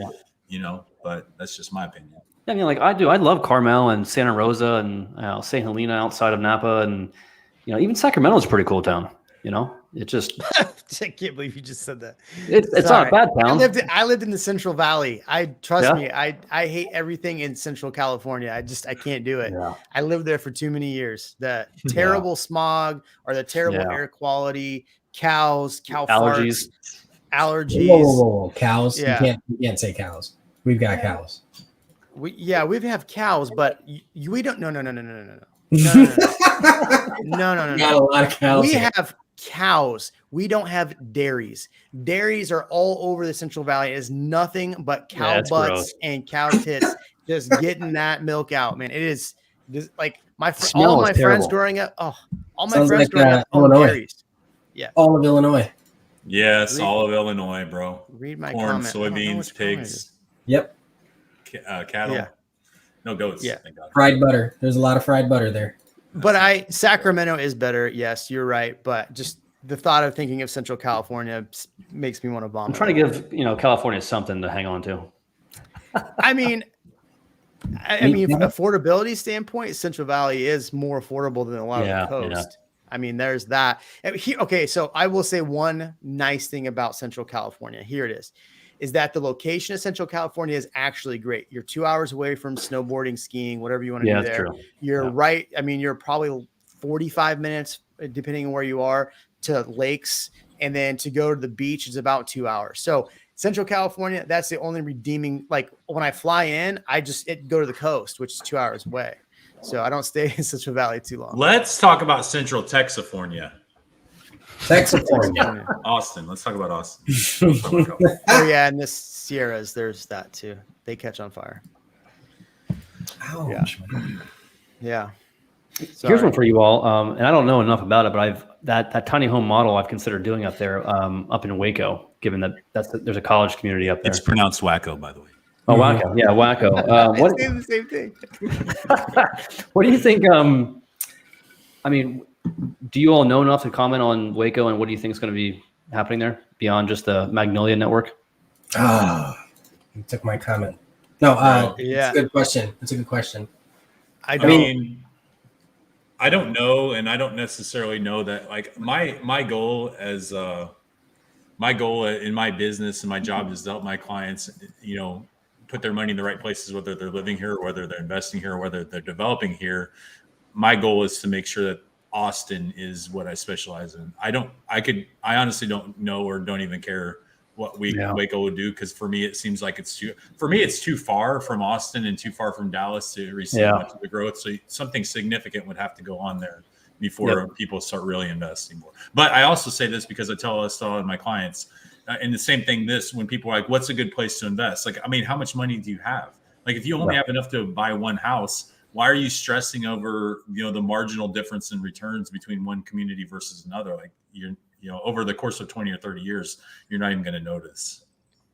but that's just my opinion. I mean, like I do. I love Carmel and Santa Rosa and St. Helena outside of Napa, and even Sacramento is a pretty cool town. It just I can't believe you just said that. It's not a bad town. I lived in the Central Valley. Trust me, I hate everything in Central California. I can't do it. Yeah. I lived there for too many years. The terrible smog or the terrible air quality, cow allergies. Whoa, cows. Yeah. You can't say cows. We've got cows. We have cows, but we don't. No. No. Not a lot of cows. We have cows. We don't have dairies. Dairies are all over the Central Valley. It is nothing but cow butts gross. And cow tits just getting that milk out, man. It is just like all of my friends growing up. Oh, all my friends growing up own dairies. Yeah. All of Illinois. Yes, all of Illinois, bro. Read my corn, comment. soybeans, pigs. Yep. Cattle. Yeah. No goats. Yeah. Thank God. Fried butter. There's a lot of fried butter there. But Sacramento is better. Yes, you're right. But just the thought of thinking of Central California makes me want to vomit. I'm trying to give California something to hang on to. I mean, from affordability standpoint, Central Valley is more affordable than a lot of the coast. Yeah. I mean, there's that. Okay, so I will say one nice thing about Central California. Here it is that the location of Central California is actually great. You're 2 hours away from snowboarding, skiing, whatever you want to do there. True. You're right. I mean, you're probably 45 minutes, depending on where you are, to lakes. And then to go to the beach is about 2 hours. So Central California, that's the only redeeming, like when I fly in, go to the coast, which is 2 hours away. So I don't stay in Central Valley too long. Let's talk about Central Texafornia. Austin. Let's talk about Austin. Oh yeah, and the Sierras, there's that too. They catch on fire. Ouch. Yeah. Here's one for you all, and I don't know enough about it, but that tiny home model I've considered doing up there, up in Waco, given that there's a college community up there. It's pronounced Wacko, by the way. Oh, Wacko. Yeah, Wacko. What? It's the same thing. What do you think? I mean, do you all know enough to comment on Waco, and what do you think is going to be happening there beyond just the Magnolia network? You took my comment. No, it's a good question. It's a good question. I mean, I don't know, and I don't necessarily know that. Like my goal as my goal in my business and my job is to help my clients, put their money in the right places, whether they're living here, or whether they're investing here, or whether they're developing here. My goal is to make sure that Austin is what I specialize in. I honestly don't know or don't even care what Waco would do, because for me it seems like it's too far from Austin and too far from Dallas to receive much of the growth. So something significant would have to go on there before people start really investing more. But I also say this because I tell all of my clients, and the same thing, when people are like, what's a good place to invest? Like, I mean, how much money do you have? Like, if you only have enough to buy one house, why are you stressing over, the marginal difference in returns between one community versus another? Like, over the course of 20 or 30 years, you're not even going to notice.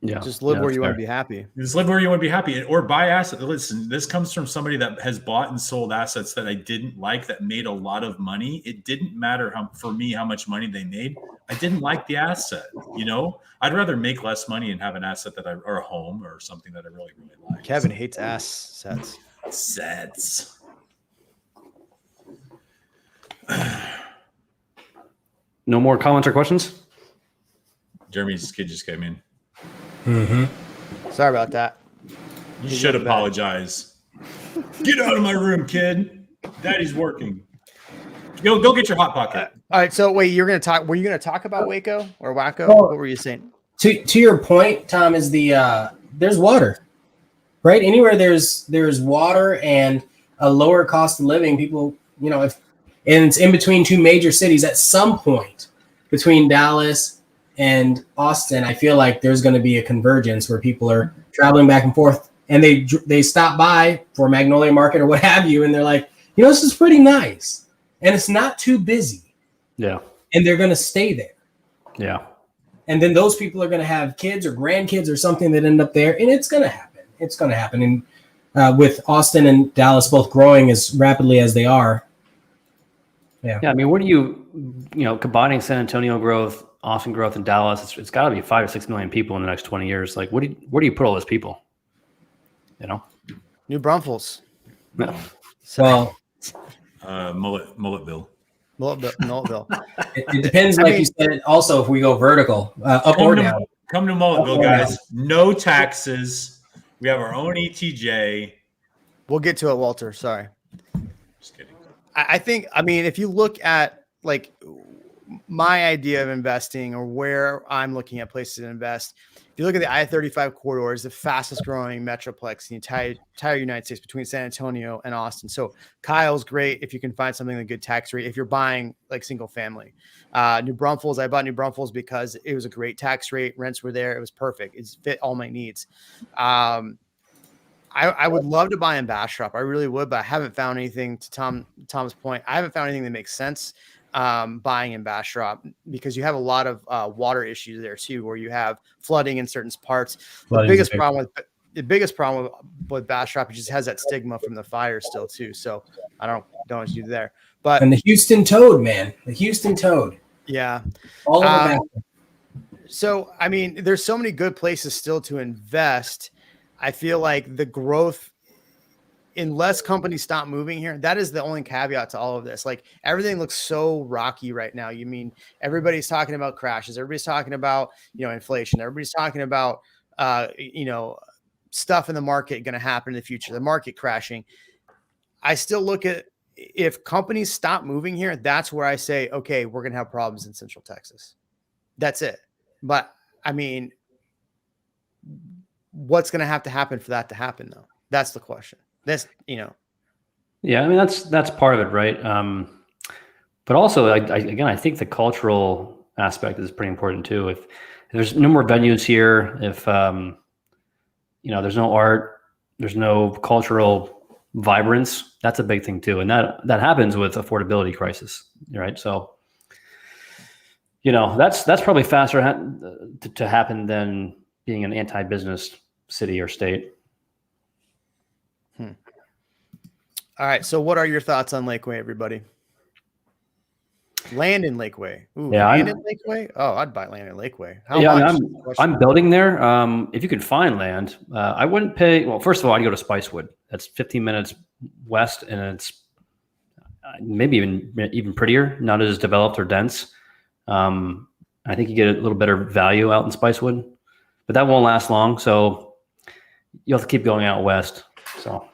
Yeah. Just live where you want to be happy. Just live where you want to be happy, or buy assets. Listen, this comes from somebody that has bought and sold assets that I didn't like, that made a lot of money. It didn't matter for me how much money they made. I didn't like the asset. I'd rather make less money and have an asset or a home or something that I really, really like. Kevin hates assets. Sets. No more comments or questions? Jeremy's kid just came in. Mm-hmm. Sorry about that. You should apologize. Get out of my room, kid. Daddy's working. Go get your hot pocket. All right. So wait, were you going to talk about Waco or Waco? Well, what were you saying? To your point, Tom, is there's water, right? Anywhere there's water and a lower cost of living, people, and it's in between two major cities at some point between Dallas and Austin, I feel like there's going to be a convergence where people are traveling back and forth, and they stop by for Magnolia Market or what have you, and they're like, this is pretty nice, and it's not too busy. Yeah. And they're going to stay there. Yeah. And then those people are going to have kids or grandkids or something that end up there, and it's going to happen. It's going to happen. And with Austin and Dallas both growing as rapidly as they are. Yeah. Yeah. I mean, what do you combining San Antonio growth, Austin growth, and Dallas? It's got to be 5 or 6 million people in the next 20 years. Like, where do you put all those people? New Braunfels. No. Well, Mulletville. Mulletville. It depends, like you said, also if we go vertical, up or down. Come to Mulletville, guys. No taxes. We have our own ETJ. We'll get to it, Walter. Sorry. Just kidding. I think, if you look at like my idea of investing, or where I'm looking at places to invest, if you look at the I-35 corridor, is the fastest growing metroplex in the entire United States between San Antonio and Austin. So Kyle's great if you can find something with a good tax rate, if you're buying like single family. New Braunfels, I bought New Braunfels because it was a great tax rate. Rents were there. It was perfect. It fit all my needs. I would love to buy in Bastrop. I really would, but I haven't found anything, to Tom's point. I haven't found anything that makes sense buying in Bastrop, because you have a lot of water issues there too, where you have flooding in certain parts. The biggest problem with Bastrop, it just has that stigma from the fire still too. So I don't know what to do there. But and the Houston Toad, man, the Houston Toad. Yeah. All of that. So there's so many good places still to invest. I feel like the growth, unless companies stop moving here, that is the only caveat to all of this. Like, everything looks so rocky right now. Everybody's talking about crashes. Everybody's talking about, inflation. Everybody's talking about, stuff in the market going to happen in the future, the market crashing. I still look at, if companies stop moving here, that's where I say, okay, we're going to have problems in Central Texas. That's it. But what's going to have to happen for that to happen, though? That's the question. Yeah, that's part of it, right? But also, I think the cultural aspect is pretty important too. If there's no more venues here, if there's no art, there's no cultural vibrance, that's a big thing too, and that happens with affordability crisis, right? So, that's probably faster to happen than being an anti-business city or state. All right. So what are your thoughts on Lakeway, everybody? Land in Lakeway. Ooh, yeah, land in Lakeway? Oh, I'd buy land in Lakeway. How much? I'm building there. If you could find land, I wouldn't pay. Well, first of all, I'd go to Spicewood. That's 15 minutes west, and it's maybe even prettier, not as developed or dense. I think you get a little better value out in Spicewood, but that won't last long. So you'll have to keep going out west. So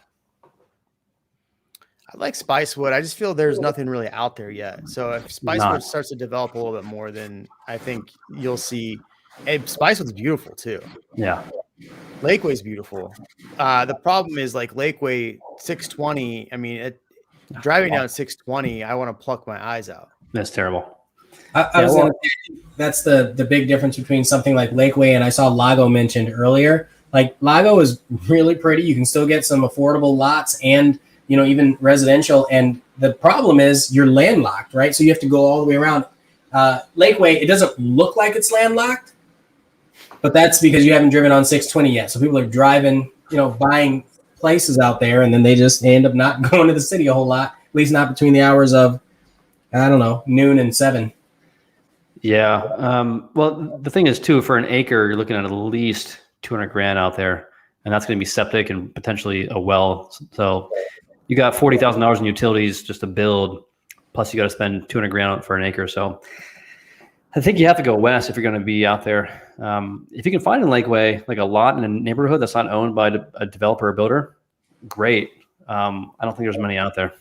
I like Spicewood. I just feel there's nothing really out there yet. So if Spicewood starts to develop a little bit more, then I think you'll see. Spicewood's beautiful too. yeah. Lakeway's beautiful. The problem is like Lakeway 620. I mean, driving down 620, I want to pluck my eyes out. That's terrible. I was gonna say, that's the big difference between something like Lakeway and I saw Lago mentioned earlier. Like Lago is really pretty. You can still get some affordable lots and even residential. And the problem is you're landlocked, right? So you have to go all the way around. Lakeway, it doesn't look like it's landlocked, but that's because you haven't driven on 620 yet. So people are driving, buying places out there, and then they end up not going to the city a whole lot, at least not between the hours of, I don't know, noon and 7. Yeah. Well, the thing is too, for an acre, you're looking at least 200 grand out there, and that's going to be septic and potentially a well. So you got $40,000 in utilities just to build, plus you got to spend 200 grand for an acre. So I think you have to go west if you're going to be out there. If you can find in Lakeway, like a lot in a neighborhood that's not owned by a developer or builder, great. I don't think there's many out there.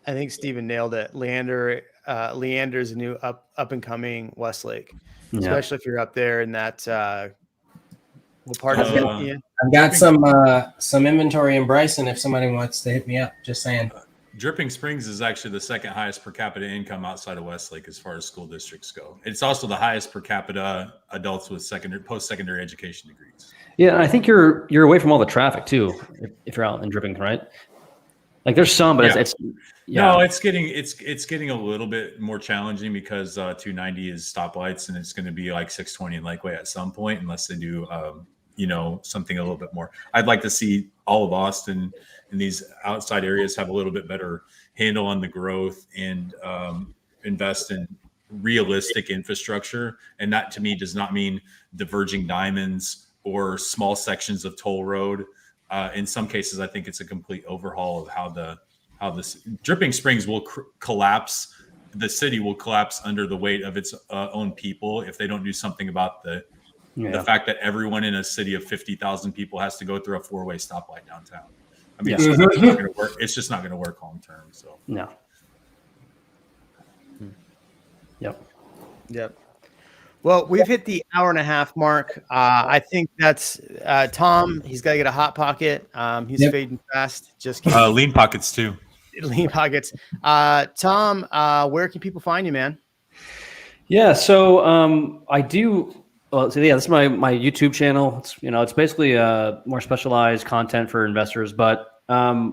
I think Steven nailed it. Leander's a new up and coming Westlake, especially if you're up there in that. What part of it? I've got some inventory in Bryson if somebody wants to hit me up. Just saying. Dripping Springs is actually the second highest per capita income outside of Westlake as far as school districts go. It's also the highest per capita adults with post-secondary education degrees. Yeah, and I think you're away from all the traffic too if you're out in Dripping, right? Like there's some, but it's No, it's getting a little bit more challenging because 290 is stoplights, and it's going to be like 620 in Lakeway at some point, unless they do something a little bit more. I'd like to see all of Austin and these outside areas have a little bit better handle on the growth and invest in realistic infrastructure. And that to me does not mean diverging diamonds or small sections of toll road. In some cases, I think it's a complete overhaul of how this Dripping Springs will collapse. The city will collapse under the weight of its own people if they don't do something about the fact that everyone in a city of 50,000 people has to go through a 4-way stoplight downtown. I mean, it's not going to work. It's just not going to work long term. So no. Yep. Well, we've hit the hour-and-a-half mark. I think that's Tom. He's got to get a hot pocket. He's fading fast. Just kidding. lean pockets too. Lean pockets. Tom, where can people find you, man? Yeah. So I do. Well, so this is my YouTube channel. It's basically more specialized content for investors, but I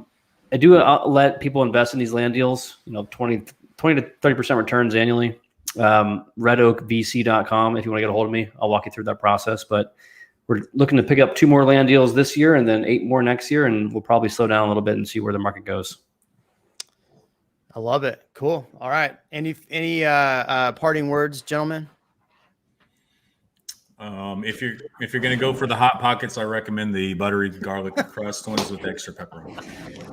do let people invest in these land deals. 20 to 30% returns annually. RedOakVC.com. If you want to get a hold of me, I'll walk you through that process. But we're looking to pick up 2 more land deals this year, and then 8 more next year, and we'll probably slow down a little bit and see where the market goes. I love it. Cool. All right. Any parting words, gentlemen? If you're going to go for the hot pockets, I recommend the buttery garlic crust ones with extra pepperoni.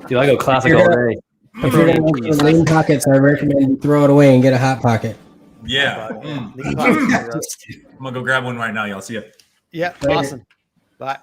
Dude, I go classic all day. If you're going to get lean pockets, I recommend you throw it away and get a hot pocket. Yeah. I'm going to go grab one right now. Y'all see ya. Yeah. Awesome. Bye.